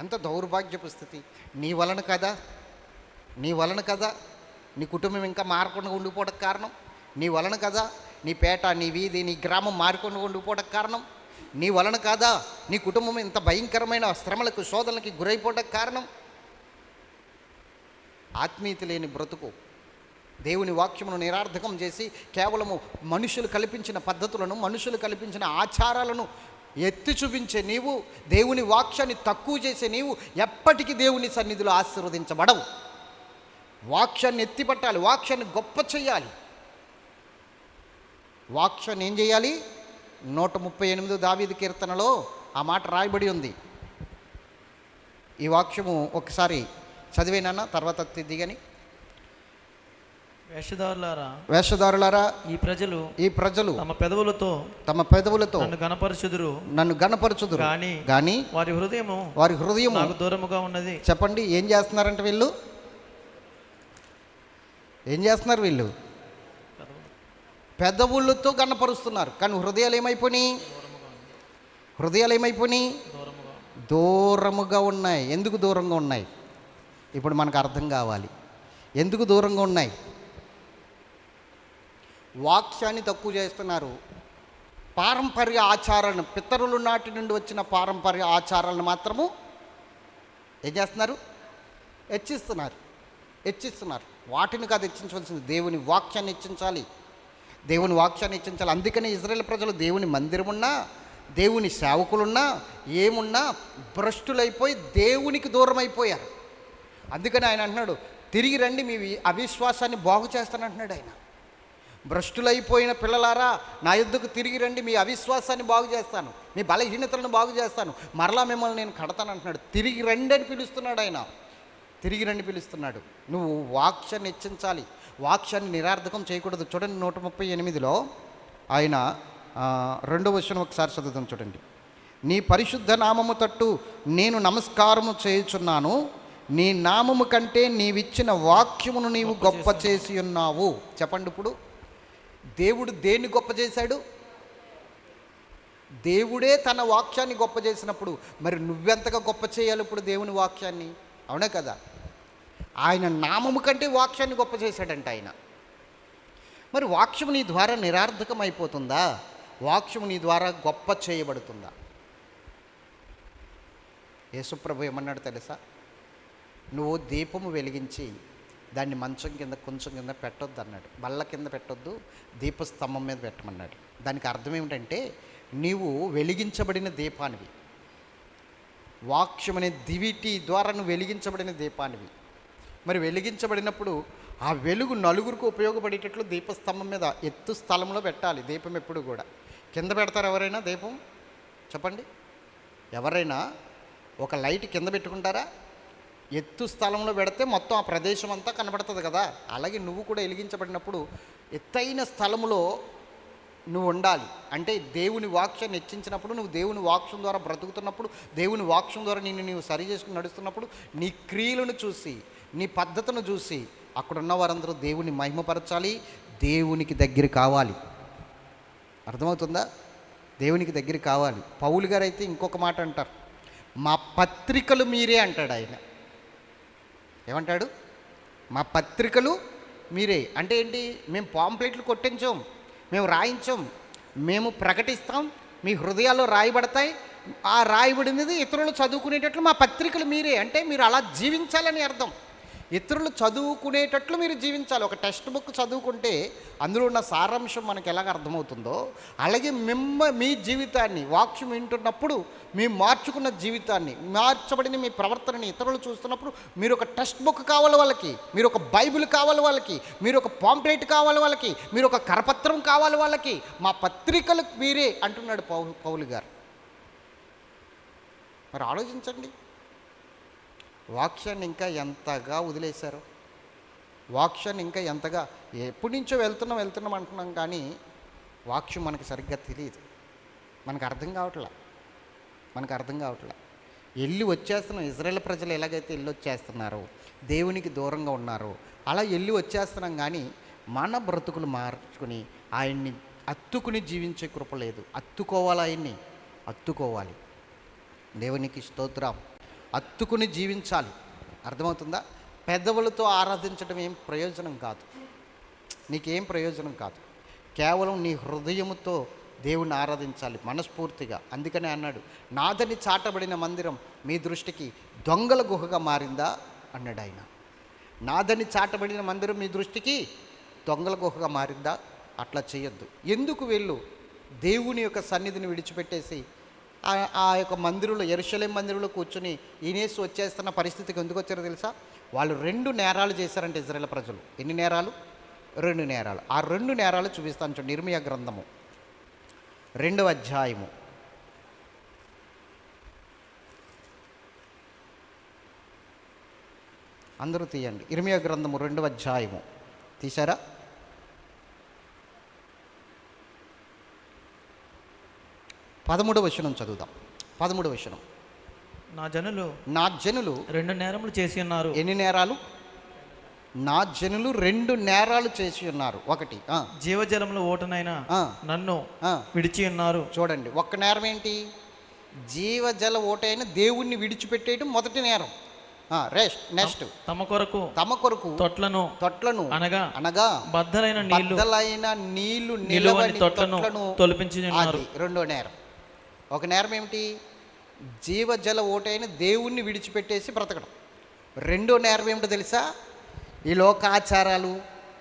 ఎంత దౌర్భాగ్యపు స్థితి. నీ వలన కదా నీ కుటుంబం ఇంకా మారకుండా ఉండిపోవడానికి కారణం, నీ వలన కదా నీ పేట, నీ వీధి, నీ గ్రామం మారకుండా ఉండిపోవడానికి కారణం, నీ వలన కాదా నీ కుటుంబం ఇంత భయంకరమైన శ్రమలకు, శోధనలకి గురైపోవడానికి కారణం. ఆత్మీయత లేని బ్రతుకు, దేవుని వాక్యమును నిరార్థకం చేసి కేవలము మనుషులు కల్పించిన పద్ధతులను, మనుషులు కల్పించిన ఆచారాలను ఎత్తి చూపించే నీవు, దేవుని వాక్యాన్ని తక్కువ చేసే నీవు ఎప్పటికీ దేవుని సన్నిధిలో ఆశీర్వదించబడవు. వాక్యాన్ని ఎత్తిపట్టాలి, వాక్యాన్ని గొప్ప చేయాలి. వాక్యాన్ని ఏం చేయాలి? 138 దావీదు కీర్తనలో ఆ మాట రాయబడి ఉంది. ఈ వాక్యము ఒకసారి చదివేనన్నా, తర్వాత దిగని. వేషధారులారా, ఈ ప్రజలు తమ పెదవులతో నన్ను గణపరచుదురు గాని వారి హృదయము నాకు దూరముగా ఉన్నది. చెప్పండి, ఏం చేస్తున్నారంటే వీళ్ళు? ఏం చేస్తున్నారు వీళ్ళు? పెదవులతో గణపరుస్తున్నారు, కానీ హృదయాలు ఏమైపోయినాయి? దూరముగా ఉన్నాయి. ఎందుకు దూరంగా ఉన్నాయి? ఇప్పుడు మనకు అర్థం కావాలి ఎందుకు దూరంగా ఉన్నాయి. వాక్యాన్ని తక్కువ చేస్తున్నారు. పారంపర్య ఆచారాలను, పితరుల నాటి నుండి వచ్చిన పారంపర్య ఆచారాలను మాత్రము ఏం చేస్తున్నారు? హెచ్చిస్తున్నారు. వాటిని కాదు హెచ్చించవలసింది, దేవుని వాక్యాన్ని హెచ్చించాలి. అందుకని ఇజ్రాయేల్ ప్రజలు దేవుని మందిరమున్నా, దేవుని సేవకులున్నా, ఏమున్నా భ్రష్టులైపోయి దేవునికి దూరం అయిపోయారు. అందుకని ఆయన అంటున్నాడు, తిరిగి రండి, మీ అవిశ్వాసాన్ని బాగు చేస్తానంటున్నాడు ఆయన. భ్రష్టులైపోయిన పిల్లలారా నా యుద్ధకు తిరిగి రండి, మీ అవిశ్వాసాన్ని బాగు చేస్తాను, మీ బలహీనతలను బాగు చేస్తాను, మరలా మిమ్మల్ని నేను కడతాను అంటున్నాడు. తిరిగి రండి అని పిలుస్తున్నాడు ఆయన, తిరిగి రండి పిలుస్తున్నాడు. నువ్వు వాక్యాన్ని హెచ్చించాలి, వాక్యాన్ని నిరార్థకం చేయకూడదు. చూడండి 138లో ఆయన 2వ వచనం ఒకసారి చదువుతాం చూడండి. నీ పరిశుద్ధ నామము తట్టు నేను నమస్కారము చేయుచున్నాను, నీ నామము కంటే నీవిచ్చిన వాక్యమును నీవు గొప్ప చేసి ఉన్నావు. చెప్పండి, ఇప్పుడు దేవుడు దేన్ని గొప్ప చేశాడు? దేవుడే తన వాక్యాన్ని గొప్ప చేసినప్పుడు మరి నువ్వెంతగా గొప్ప చేయాలి ఇప్పుడు దేవుని వాక్యాన్ని? అవునా కదా? ఆయన నామము కంటే వాక్యాన్ని గొప్ప చేశాడంట ఆయన. మరి వాక్యము నీ ద్వారా నిరార్థకం అయిపోతుందా? వాక్యము నీ ద్వారా గొప్ప చేయబడుతుందా? యేసుప్రభు ఏమన్నాడు తెలుసా? నువ్వు దీపము వెలిగించి దాన్ని మంచం కింద కొంచెం కింద పెట్టొద్దు అన్నాడు. బల్ల కింద పెట్టొద్దు, దీపస్తంభం మీద పెట్టమన్నాడు. దానికి అర్థం ఏమిటంటే నీవు వెలిగించబడిన దీపానివి, వాక్యం అనే దివిటి ద్వారా నువ్వు వెలిగించబడిన దీపానివి. మరి వెలిగించబడినప్పుడు ఆ వెలుగు నలుగురికి ఉపయోగపడేటట్లు దీపస్తంభం మీద ఎత్తు స్థలంలో పెట్టాలి. దీపం ఎప్పుడు కూడా కింద పెడతారు ఎవరైనా? దీపం చెప్పండి, ఎవరైనా ఒక లైట్ కింద పెట్టుకుంటారా? ఎత్తు స్థలంలో పెడితే మొత్తం ఆ ప్రదేశం అంతా కనబడుతుంది కదా. అలాగే నువ్వు కూడా వెలిగించబడినప్పుడు ఎత్తైన స్థలములో నువ్వు ఉండాలి. అంటే దేవుని వాక్యాన్ని హెచ్చించినప్పుడు, నువ్వు దేవుని వాక్యం ద్వారా బ్రతుకుతున్నప్పుడు, దేవుని వాక్యం ద్వారా నీవు సరి చేసుకుని నడుస్తున్నప్పుడు, నీ క్రియలను చూసి, నీ పద్ధతిని చూసి అక్కడున్న వారందరూ దేవుని మహిమపరచాలి, దేవునికి దగ్గర కావాలి. అర్థమవుతుందా? దేవునికి దగ్గర కావాలి. పౌలు గారు అయితే ఇంకొక మాట అంటారు, మా పత్రికలు మీరే అంటాడు ఆయన. ఏమంటాడు? మా పత్రికలు మీరే. అంటే ఏంటి? మేము పాంప్లెట్లు కొట్టించాం, మేము రాయించాం, మేము ప్రకటిస్తాం, మీ హృదయాల్లో రాయబడతాయి, ఆ రాయబడినది ఇతరులు చదువుకునేటట్లు మా పత్రికలు మీరే. అంటే మీరు అలా జీవించాలని అర్థం. ఇతరులు చదువుకునేటట్లు మీరు జీవించాలి. ఒక టెక్స్ట్ బుక్ చదువుకుంటే అందులో ఉన్న సారాంశం మనకు ఎలాగ అర్థమవుతుందో, అలాగే మీ జీవితాన్ని వాక్యం వింటున్నప్పుడు మీ మార్చుకున్న జీవితాన్ని, మార్చబడిన మీ ప్రవర్తనని ఇతరులు చూస్తున్నప్పుడు మీరు ఒక టెక్స్ట్ బుక్ కావాలి వాళ్ళకి, మీరు ఒక బైబిల్ కావాలి వాళ్ళకి, మీరు ఒక పాంప్లెట్ కావాలి వాళ్ళకి, మీరు ఒక కరపత్రం కావాలి వాళ్ళకి. మా పత్రికలు మీరే అంటున్నాడు పౌలు గారు. మరి ఆలోచించండి, వాక్యాన్ని ఇంకా ఎంతగా వదిలేశారు, వాక్యాన్ని ఇంకా ఎంతగా ఎప్పటి నుంచో వెళ్తున్నాం అంటున్నాం, కానీ వాక్యం మనకు సరిగ్గా తెలియదు, మనకు అర్థం కావట్లా. వెళ్ళి వచ్చేస్తున్నాం. ఇజ్రాయేల్ ప్రజలు ఎలాగైతే వెళ్ళి వచ్చేస్తున్నారో, దేవునికి దూరంగా ఉన్నారో, అలా వెళ్ళి వచ్చేస్తున్నాం. కానీ మన బ్రతుకులు మార్చుకుని ఆయన్ని అత్తుకుని జీవించే కృప లేదు. ఆయన్ని అత్తుకోవాలి. దేవునికి స్తోత్రం. అత్తుకుని జీవించాలి. అర్థమవుతుందా? పెదవులతో ఆరాధించడం ఏం ప్రయోజనం కాదు, నీకేం ప్రయోజనం కాదు. కేవలం నీ హృదయముతో దేవుణ్ణి ఆరాధించాలి మనస్ఫూర్తిగా. అందుకనే అన్నాడు, నాదని చాటబడిన మందిరం మీ దృష్టికి దొంగల గుహగా మారిందా అన్నాడు ఆయన. నాదని చాటబడిన మందిరం మీ దృష్టికి దొంగల గుహగా మారిందా? అట్లా చేయొద్దు. ఎందుకు వెళ్ళు దేవుని యొక్క సన్నిధిని విడిచిపెట్టేసి ఆ యొక్క మందిరంలో, యెరూషలేము మందిరంలో కూర్చుని ఈనేసి వచ్చేస్తున్న పరిస్థితికి ఎందుకు వచ్చారో తెలుసా? వాళ్ళు 2 నేరాలు చేశారంటే ఇజ్రాయేల్ ప్రజలు. ఎన్ని నేరాలు? 2 నేరాలు. ఆ 2 నేరాలు చూపిస్తాను చూడండి. ఇర్మియా గ్రంథము 2వ అధ్యాయము. అందరూ తీయండి. ఇర్మియా గ్రంథము 2వ అధ్యాయము తీశారా? 13వ వచనం చదువుదాం. 13వ వచనం. నా జనులు 2 నేరములు చేసి ఉన్నారు. ఎన్ని నేరాలు? నా జనులు 2 నేరాలు చేసి ఉన్నారు. 1 జీవజలంలో ఓటనైనా నన్ను విడిచి ఉన్నారు. చూడండి, ఒక్క నేరం ఏంటి? జీవజల ఓటైన దేవుణ్ణి విడిచిపెట్టేయడం మొదటి నేరం. నెక్స్ట్ తమ కొరకు తొట్లను అనగా బద్దలైన నీళ్లు నిలువని తొట్లను తొలిపించి ఉన్నారు. రెండో నేరం. ఒక నేరం ఏమిటి? జీవజల ఓటైన దేవుణ్ణి విడిచిపెట్టేసి బ్రతకడం. రెండో నేరం ఏమిటో తెలుసా? ఈ లోకాచారాలు,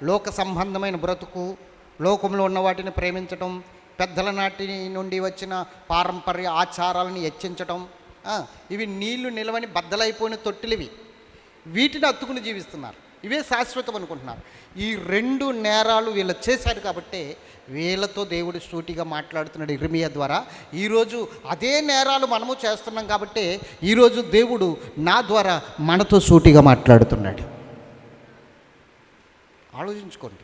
లోక సంబంధమైన బ్రతుకు, లోకంలో ఉన్న వాటిని ప్రేమించటం, పెద్దల నాటి నుండి వచ్చిన పారంపర్య ఆచారాలను హెచ్చించటం, ఇవి నీళ్లు నిలవని బద్దలైపోయిన తొట్టిలివి. వీటిని అత్తుకుని జీవిస్తున్నారు. ఇవే శాశ్వతం అనుకుంటున్నారు. ఈ 2 నేరాలు వీళ్ళు చేశారు కాబట్టి వీళ్ళతో దేవుడు సూటిగా మాట్లాడుతున్నాడు ఇర్మియా ద్వారా. ఈరోజు అదే నేరాలు మనము చేస్తున్నాం కాబట్టి ఈరోజు దేవుడు నా ద్వారా మనతో సూటిగా మాట్లాడుతున్నాడు. ఆలోచించుకోండి,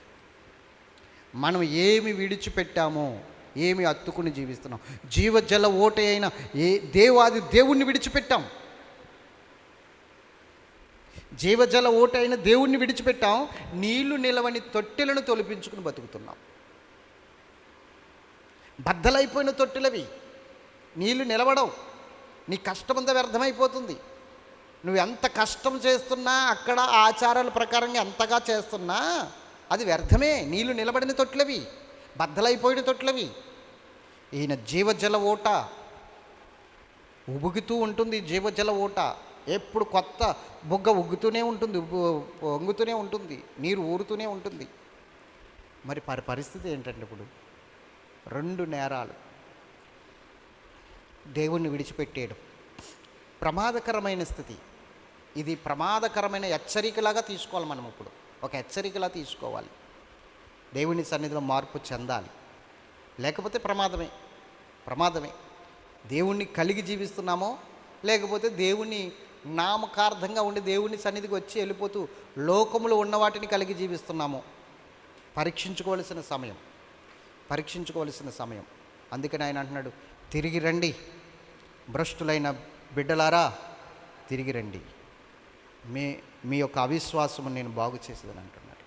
మనం ఏమి విడిచిపెట్టామో, ఏమి అత్తుకుని జీవిస్తున్నాం. జీవజల ఓట అయిన దేవాది దేవుణ్ణి విడిచిపెట్టాం. జీవజల ఓట అయిన దేవుణ్ణి విడిచిపెట్టాం. నీళ్లు నిలవని తొట్టెలను తొలిపించుకుని బతుకుతున్నాం. బద్దలైపోయిన తొట్టెలవి, నీళ్లు నిలవడం. నీ కష్టమంతా వ్యర్థమైపోతుంది. నువ్వు ఎంత కష్టం చేస్తున్నా, అక్కడ ఆచారాల ప్రకారంగా ఎంతగా చేస్తున్నా అది వ్యర్థమే. నీళ్లు నిలబడిన తొట్లవి, బద్దలైపోయిన తొట్లవి. ఈయన జీవజల ఓట ఉబుగుతూ ఉంటుంది. జీవజల ఓట ఎప్పుడు కొత్త బుగ్గ ఉగ్గుతూనే ఉంటుంది, వంగుతూనే ఉంటుంది, నీరు ఊరుతూనే ఉంటుంది. మరి పరిస్థితి ఏంటంటే ఇప్పుడు 2 నేరాలు. దేవుణ్ణి విడిచిపెట్టేయడం ప్రమాదకరమైన స్థితి. ఇది ప్రమాదకరమైన హెచ్చరికలాగా తీసుకోవాలి. మనం ఇప్పుడు ఒక హెచ్చరికలా తీసుకోవాలి. దేవుని సన్నిధిలో మార్పు చెందాలి, లేకపోతే ప్రమాదమే. దేవుణ్ణి కలిగి జీవిస్తున్నామో, లేకపోతే దేవుని నామకార్థంగా ఉండి దేవుని సన్నిధికి వచ్చి వెళ్ళిపోతూ లోకములో ఉన్న వాటిని కలిగి జీవిస్తున్నామో పరీక్షించుకోవాల్సిన సమయం. అందుకని ఆయన అంటున్నాడు, తిరిగి రండి భ్రష్టులైన బిడ్డలారా, తిరిగి రండి, మీ యొక్క అవిశ్వాసము నేను బాగు చేసేదని అంటున్నాడు.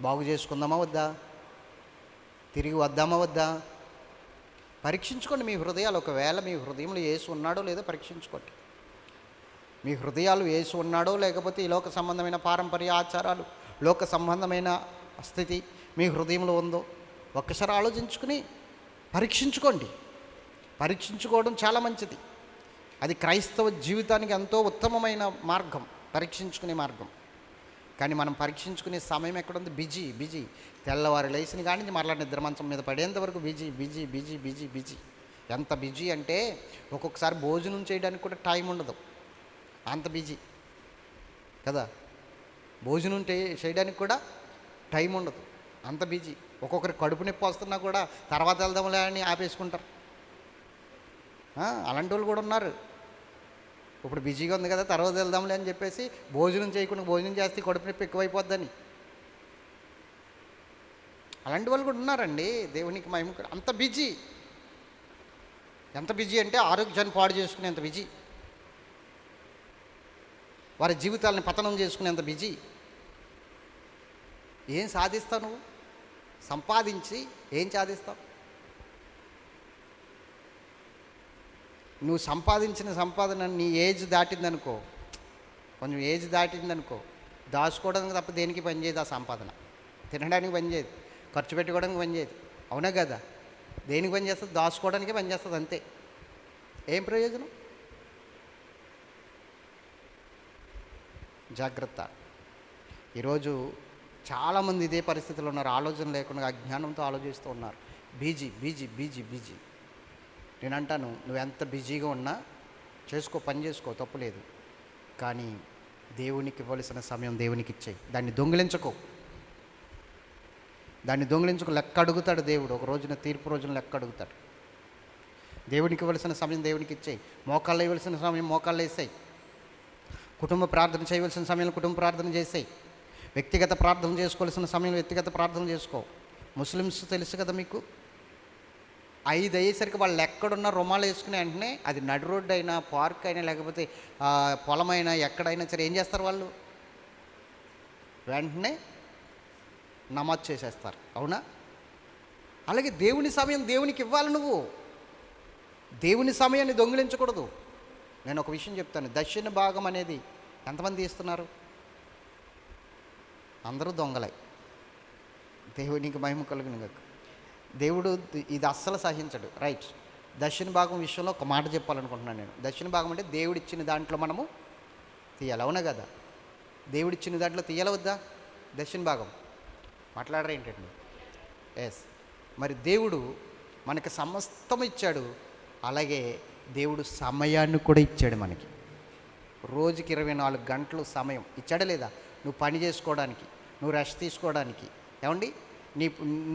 బాగు చేసుకుందామా వద్దా? తిరిగి వద్దామా వద్దా? పరీక్షించుకోండి మీ హృదయాలు. ఒకవేళ మీ హృదయంలో యేసు ఉన్నాడో లేదో పరీక్షించుకోండి. మీ హృదయాలు యేసు ఉన్నాడో, లేకపోతే ఈ లోక సంబంధమైన పారంపర్య ఆచారాలు, లోక సంబంధమైన స్థితి మీ హృదయంలో ఉందో ఒక్కసారి ఆలోచించుకుని పరీక్షించుకోండి. పరీక్షించుకోవడం చాలా మంచిది. అది క్రైస్తవ జీవితానికి ఎంతో ఉత్తమమైన మార్గం, పరీక్షించుకునే మార్గం. కానీ మనం పరీక్షించుకునే సమయం ఎక్కడుంది? బిజీ. తెల్లవారు లేచిన కాడి నుంచి మరలా నిద్ర మంచం మీద పడేంత వరకు బిజీ. ఎంత బిజీ అంటే ఒక్కొక్కసారి భోజనం చేయడానికి కూడా టైం ఉండదు, అంత బిజీ కదా. భోజనం చేయడానికి కూడా టైం ఉండదు, అంత బిజీ. ఒక్కొక్కరికి కడుపు నొప్పి వస్తున్నా కూడా తర్వాత వెళ్దాంలే అని ఆపేసుకుంటారు. అలాంటి వాళ్ళు కూడా ఉన్నారు. ఇప్పుడు బిజీగా ఉంది కదా, తర్వాత వెళ్దాంలే అని చెప్పేసి భోజనం చేయకుండా, భోజనం చేస్తే కడుపు నొప్పి ఎక్కువైపోద్దని అలాంటి వాళ్ళు కూడా ఉన్నారండి. దేవునికి మహిమ. అంత బిజీ. ఎంత బిజీ అంటే ఆరోగ్యాన్ని పాడు చేసుకునేంత బిజీ, వారి జీవితాలను పతనం చేసుకునేంత బిజీ. ఏం సాధిస్తావు నువ్వు? సంపాదించి ఏం సాధిస్తావు? నువ్వు సంపాదించిన సంపాదన నీ ఏజ్ దాటిందనుకో, కొంచెం ఏజ్ దాటిందనుకో, దాచుకోవడానికి తప్ప దేనికి పనిచేయదు. ఆ సంపాదన తినడానికి పనిచేయదు, ఖర్చు పెట్టుకోవడానికి పనిచేయదు. అవునా కదా? దేనికి పనిచేస్తుంది? దాచుకోవడానికి పనిచేస్తుంది, అంతే. ఏం ప్రయోజనం? జాగ్రత్త. ఈరోజు చాలామంది ఇదే పరిస్థితిలో ఉన్నారు. ఆలోచన లేకుండా అజ్ఞానంతో ఆలోచిస్తూ ఉన్నారు. బిజీ. నేను అంటాను, నువ్వు ఎంత బిజీగా ఉన్నా చేసుకో, పని చేసుకో, తప్పులేదు. కానీ దేవునికి ఇవ్వాల్సిన సమయం దేవునికి ఇచ్చేయి. దాన్ని దొంగిలించుకో. లెక్క అడుగుతాడు దేవుడు. ఒక రోజున, తీర్పు రోజున లెక్క అడుగుతాడు. దేవునికి ఇవ్వాల్సిన సమయం దేవునికి ఇచ్చేయి. మోకాళ్ళు ఇవ్వాల్సిన సమయం మోకాళ్ళు వేసాయి. కుటుంబ ప్రార్థన చేయవలసిన సమయంలో కుటుంబ ప్రార్థన చేసాయి. వ్యక్తిగత ప్రార్థన చేసుకోవాల్సిన సమయంలో వ్యక్తిగత ప్రార్థన చేసుకో. ముస్లిమ్స్ తెలుసు కదా మీకు, 5 అయ్యేసరికి వాళ్ళు ఎక్కడున్నా రుమాలు వేసుకునే వెంటనే, అది నడి రోడ్డు అయినా, పార్క్ అయినా, లేకపోతే పొలమైనా, ఎక్కడైనా సరే ఏం చేస్తారు వాళ్ళు? వెంటనే నమాజ్ చేసేస్తారు. అవునా? అలాగే దేవుని సమయం దేవునికి ఇవ్వాలి. నువ్వు దేవుని సమయాన్ని దొంగిలించకూడదు. నేను ఒక విషయం చెప్తాను. దక్షిణ భాగం అనేది ఎంతమంది ఇస్తున్నారు? అందరూ దొంగలే. దేవునికి మహిమ కలుగును గాక. దేవుడు ఇది అస్సలు సహించడు. రైట్. దక్షిణ భాగం విషయంలో ఒక మాట చెప్పాలనుకుంటున్నాను నేను. దక్షిణ భాగం అంటే దేవుడిచ్చిన దాంట్లో మనము తీయాలి. అవునా కదా? దేవుడిచ్చిన దాంట్లో తీయాలి వద్దా? దక్షిణ భాగం మాట్లాడరా ఏంటండి? ఎస్. మరి దేవుడు మనకి సమస్తం ఇచ్చాడు. అలాగే దేవుడు సమయాన్ని కూడా ఇచ్చాడు మనకి. రోజుకి 24 గంటలు సమయం ఇచ్చాడా లేదా? నువ్వు పని చేసుకోవడానికి, నువ్వు రెస్ట్ తీసుకోవడానికి, ఏమండి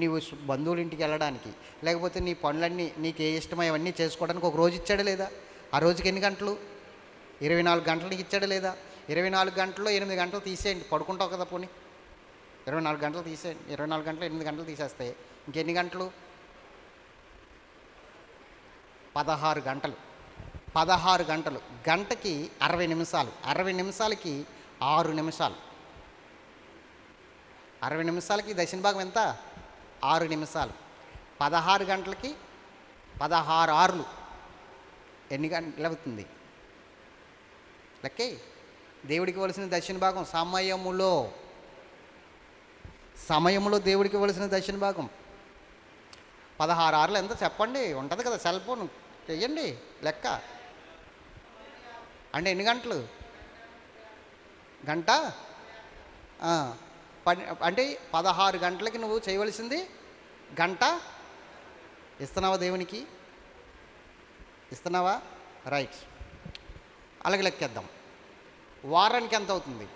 నీవు బంధువుల ఇంటికి వెళ్ళడానికి, లేకపోతే నీ పనులన్నీ నీకు ఏ ఇష్టమో అవన్నీ చేసుకోవడానికి ఒక రోజు ఇచ్చాడా లేదా? ఆ రోజుకి ఎన్ని గంటలు? 24 గంటలు నీకు ఇచ్చాడా లేదా? 24 గంటల్లో 8 గంటలు తీసేయండి, పడుకుంటావు కదా పోనీ. 24 గంటలు తీసేయండి, 24 గంటలు 8 గంటలు తీసేస్తే ఇంకెన్ని గంటలు? 16 గంటలు. 16 గంటలు, గంటకి 60 నిమిషాలు, 60 నిమిషాలకి 6 నిమిషాలు, 60 నిమిషాలకి దక్షిణ భాగం ఎంత? 6 నిమిషాలు. 16 గంటలకి 16 ఆరులు ఎన్ని గంటలు అవుతుంది? లెక్కే. దేవుడికి ఇవ్వాల్సిన దక్షిణ భాగం సమయములో దేవుడికి ఇవ్వాల్సిన దక్షిణ భాగం 16 ఆరులు ఎంత చెప్పండి? ఉంటుంది కదా సెల్ ఫోన్, చెయ్యండి లెక్క. అంటే ఎన్ని గంటలు? గంట అంటే 16 గంటలకి నువ్వు చేయవలసింది గంట ఇస్తున్నావా? దేవునికి ఇస్తున్నావా? రైట్. అలాగే లెక్కేద్దాం. వారానికి ఎంత అవుతుంది?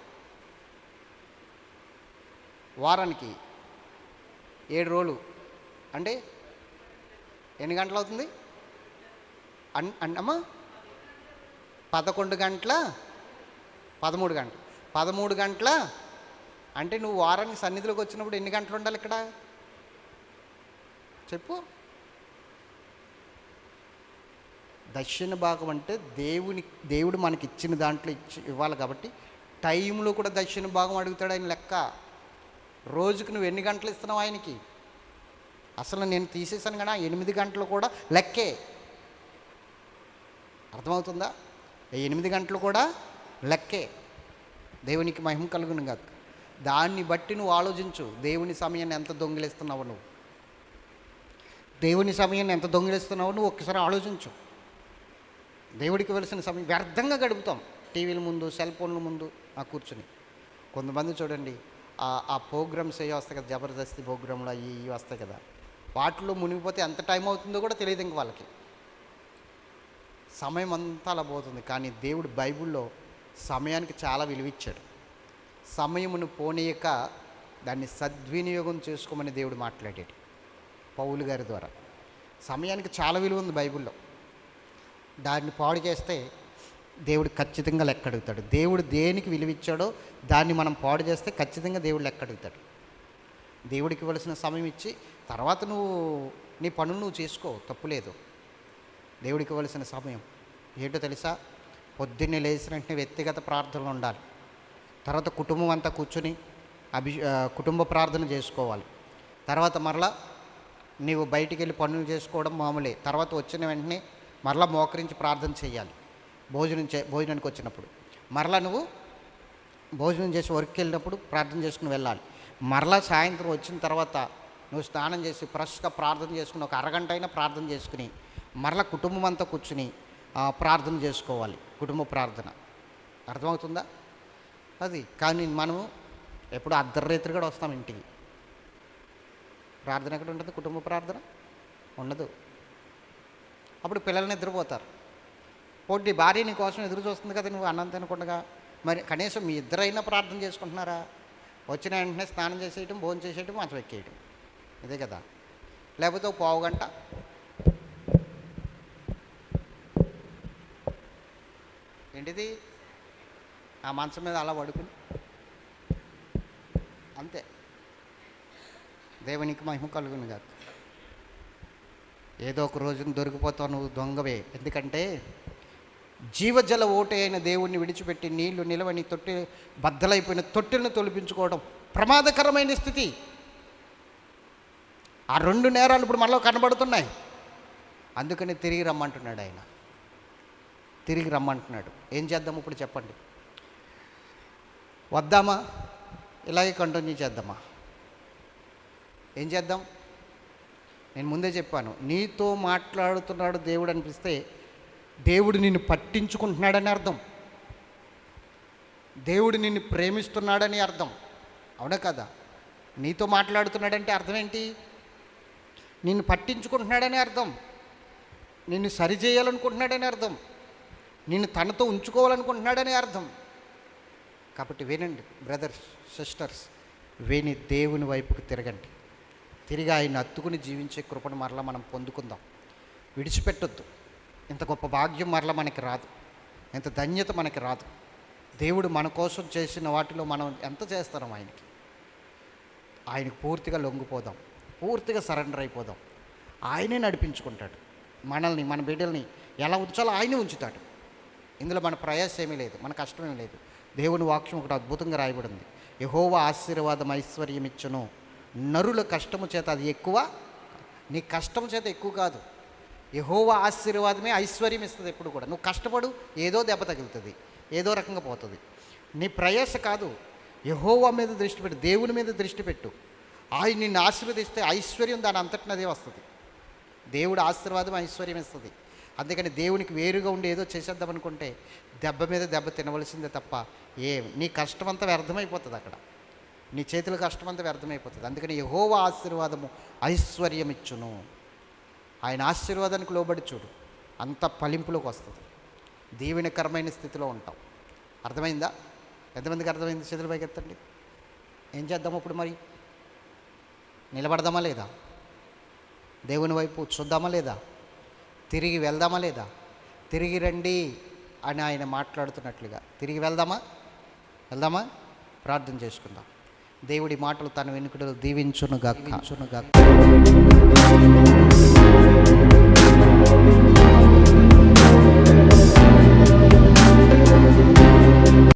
వారానికి 7 రోజులు అంటే ఎన్ని గంటలు అవుతుంది? అమ్మా 11 గంటల 13 గంటలు, 13 గంటల అంటే నువ్వు వారానికి సన్నిధిలోకి వచ్చినప్పుడు ఎన్ని గంటలు ఉండాలి ఇక్కడ చెప్పు? దక్షిణ భాగం అంటే దేవుడు మనకి ఇచ్చిన దాంట్లో ఇవ్వాలి కాబట్టి టైంలో కూడా దక్షిణ భాగం అడుగుతాడు ఆయన లెక్క. రోజుకు నువ్వు ఎన్ని గంటలు ఇస్తున్నావు ఆయనకి? అసలు నేను తీసేసాను కదా 8 గంటలు కూడా లెక్కే. అర్థమవుతుందా? 8 గంటలు కూడా లెక్కే. దేవునికి మహిమ కలుగును కాదు. దాన్ని బట్టి నువ్వు ఆలోచించు, దేవుని సమయాన్ని ఎంత దొంగిలిస్తున్నావు నువ్వు, దేవుని సమయాన్ని ఎంత దొంగిలిస్తున్నావు నువ్వు ఒక్కసారి ఆలోచించు. దేవుడికి వెలిసిన సమయం వ్యర్థంగా గడుపుతాం టీవీల ముందు, సెల్ ఫోన్ల ముందు కూర్చుని. కొంతమంది చూడండి ఆ ప్రోగ్రామ్స్ ఏ వస్తాయి కదా, జబర్దస్తి ప్రోగ్రాంలు అవి వస్తాయి కదా, వాటిలో మునిగిపోతే ఎంత టైం అవుతుందో కూడా తెలియదు ఇంక వాళ్ళకి. సమయం అంతా అలా పోతుంది. కానీ దేవుడు బైబిల్లో సమయానికి చాలా విలువిచ్చాడు. సమయమును పోనీయక దాన్ని సద్వినియోగం చేసుకోమని దేవుడు మాట్లాడాడు పౌలు గారి ద్వారా. సమయానికి చాలా విలువ ఉంది బైబిల్లో. దాన్ని పాడు చేస్తే దేవుడు ఖచ్చితంగా లెక్క అడుగుతాడు. దేవుడు దేనికి విలువిచ్చాడో దాన్ని మనం పాడు చేస్తే ఖచ్చితంగా దేవుడు లెక్క అడుగుతాడు. దేవుడికి ఇవ్వాల్సిన సమయం ఇచ్చి తర్వాత నువ్వు నీ పనులు నువ్వు చేసుకో, తప్పులేదు. దేవుడికి ఇవ్వాల్సిన సమయం ఏంటో తెలుసా? పొద్దున్నే లేచిన వెంటనే వ్యక్తిగత ప్రార్థనలు ఉండాలి. తర్వాత కుటుంబం అంతా కూర్చొని కుటుంబ ప్రార్థన చేసుకోవాలి. తర్వాత మరలా నీవు బయటికి వెళ్ళి పనులు చేసుకోవడం మామూలే. తర్వాత వచ్చిన వెంటనే మరలా మోకరించి ప్రార్థన చేయాలి. భోజనానికి వచ్చినప్పుడు మరలా నువ్వు భోజనం చేసి వర్క్కి వెళ్ళినప్పుడు ప్రార్థన చేసుకుని వెళ్ళాలి. మరలా సాయంత్రం వచ్చిన తర్వాత నువ్వు స్నానం చేసి ఫ్రెష్గా ప్రార్థన చేసుకుని ఒక అరగంట అయినా ప్రార్థన చేసుకుని మరలా కుటుంబం అంతా కూర్చుని ప్రార్థన చేసుకోవాలి, కుటుంబ ప్రార్థన. అర్థమవుతుందా? అది. కానీ మనము ఎప్పుడు అర్ధరాత్రి కూడా వస్తాం ఇంటికి. ప్రార్థన ఎక్కడ ఉంటుంది? కుటుంబ ప్రార్థన ఉండదు. అప్పుడు పిల్లలు నిద్రపోతారు. పోటీ భార్య నీ కోసం ఎదురు చూస్తుంది కదా, నువ్వు అన్నం తినకుండా. మరి కనీసం మీ ఇద్దరైనా ప్రార్థన చేసుకుంటున్నారా? వచ్చిన వెంటనే స్నానం చేసేయటం, భోజనం చేసేయటం, మంచం ఎక్కేయటం, ఇదే కదా. లేకపోతే ఒక పావు గంట ఏంటిది ఆ మంచం మీద అలా పడుకుని అంతే. దేవునికి మహిమ కలుగును కాదు. ఏదో ఒక రోజున దొరికిపోతావు నువ్వు దొంగవే. ఎందుకంటే జీవజల ఓటే అయిన దేవుణ్ణి విడిచిపెట్టి నీళ్లు నిలవని తొట్టి బద్దలైపోయిన తొట్టెలను తొలిపించుకోవడం ప్రమాదకరమైన స్థితి. ఆ 2 నేరాలు ఇప్పుడు మనలో కనబడుతున్నాయి. అందుకని తిరిగి రమ్మంటున్నాడు ఆయన. తిరిగి రమ్మంటున్నాడు. ఏం చేద్దాం ఇప్పుడు చెప్పండి? వద్దామా? ఇలాగే కంటిన్యూ చేద్దామా? ఏం చేద్దాం? నేను ముందే చెప్పాను, నీతో మాట్లాడుతున్నాడు దేవుడు అనిపిస్తే దేవుడు నిన్ను పట్టించుకుంటున్నాడని అర్థం. దేవుడు నిన్ను ప్రేమిస్తున్నాడని అర్థం. అవునా కదా? నీతో మాట్లాడుతున్నాడంటే అర్థం ఏంటి? నిన్ను పట్టించుకుంటున్నాడని అర్థం, నిన్ను సరిచేయాలనుకుంటున్నాడని అర్థం. నిన్ను తనతో ఉంచుకోవాలనుకుంటున్నాడని అర్థం. కాబట్టి వినండి బ్రదర్స్, సిస్టర్స్, విని దేవుని వైపుకు తిరగండి. తిరిగి ఆయన హత్తుకుని జీవించే కృపను మరలా మనం పొందుకుందాం. విడిచిపెట్టొద్దు. ఇంత గొప్ప భాగ్యం మరలా మనకి రాదు, ఇంత ధన్యత మనకి రాదు. దేవుడు మన కోసం చేసిన వాటిలో మనం ఎంత చేస్తాం ఆయనకు పూర్తిగా లొంగిపోదాం, పూర్తిగా సరెండర్ అయిపోదాం. ఆయనే నడిపించుకుంటాడు మనల్ని, మన బిడ్డల్ని ఎలా ఉంచాలో ఆయనే ఉంచుతాడు. ఇందులో మన ప్రయాస ఏమీ లేదు, మన కష్టమేమీ లేదు. దేవుని వాక్యం ఒకటి అద్భుతంగా రాయబడింది. యెహోవా ఆశీర్వాదం ఐశ్వర్యం ఇచ్చును, నరుల కష్టము చేత అది ఎక్కువ, నీ కష్టం చేత ఎక్కువ కాదు. యెహోవా ఆశీర్వాదమే ఐశ్వర్యం ఇస్తుంది. ఎప్పుడు కూడా నువ్వు కష్టపడు, ఏదో దెబ్బ తగులుతుంది, ఏదో రకంగా పోతుంది. నీ ప్రయాస కాదు, యెహోవా మీద దృష్టి పెట్టు, దేవుని మీద దృష్టి పెట్టు. ఆయన నిన్ను ఆశీర్వదిస్తే ఐశ్వర్యం దాని అంతటిని అదే వస్తుంది. దేవుడు ఆశీర్వాదం ఐశ్వర్యం ఇస్తుంది. అందుకని దేవునికి వేరుగా ఉండి ఏదో చేసేద్దాం అనుకుంటే దెబ్బ మీద దెబ్బ తినవలసిందే తప్ప నీ కష్టం అంతా వ్యర్థమైపోతుంది. అక్కడ నీ చేతుల కష్టం అంతా వ్యర్థమైపోతుంది. అందుకని యెహోవా ఆశీర్వాదము ఐశ్వర్యం ఇచ్చును. ఆయన ఆశీర్వాదానికి లోబడి చూడు, అంత ఫలింపులోకి వస్తుంది. దీవెనకరమైన స్థితిలో ఉంటాం. అర్థమైందా? ఎంతమందికి అర్థమైంది? చేతుల పైకి ఎత్తండి. ఏం చేద్దాం ఇప్పుడు? మరి నిలబడదామా లేదా? దేవుని వైపు చూద్దామా లేదా? తిరిగి వెళ్దామా లేదా? తిరిగి రండి అని ఆయన మాట్లాడుతున్నట్లుగా తిరిగి వెళ్దామా? ప్రార్థన చేసుకుందాం. దేవుడి మాటలు తన వెనుకడలు దీవించునుగాక.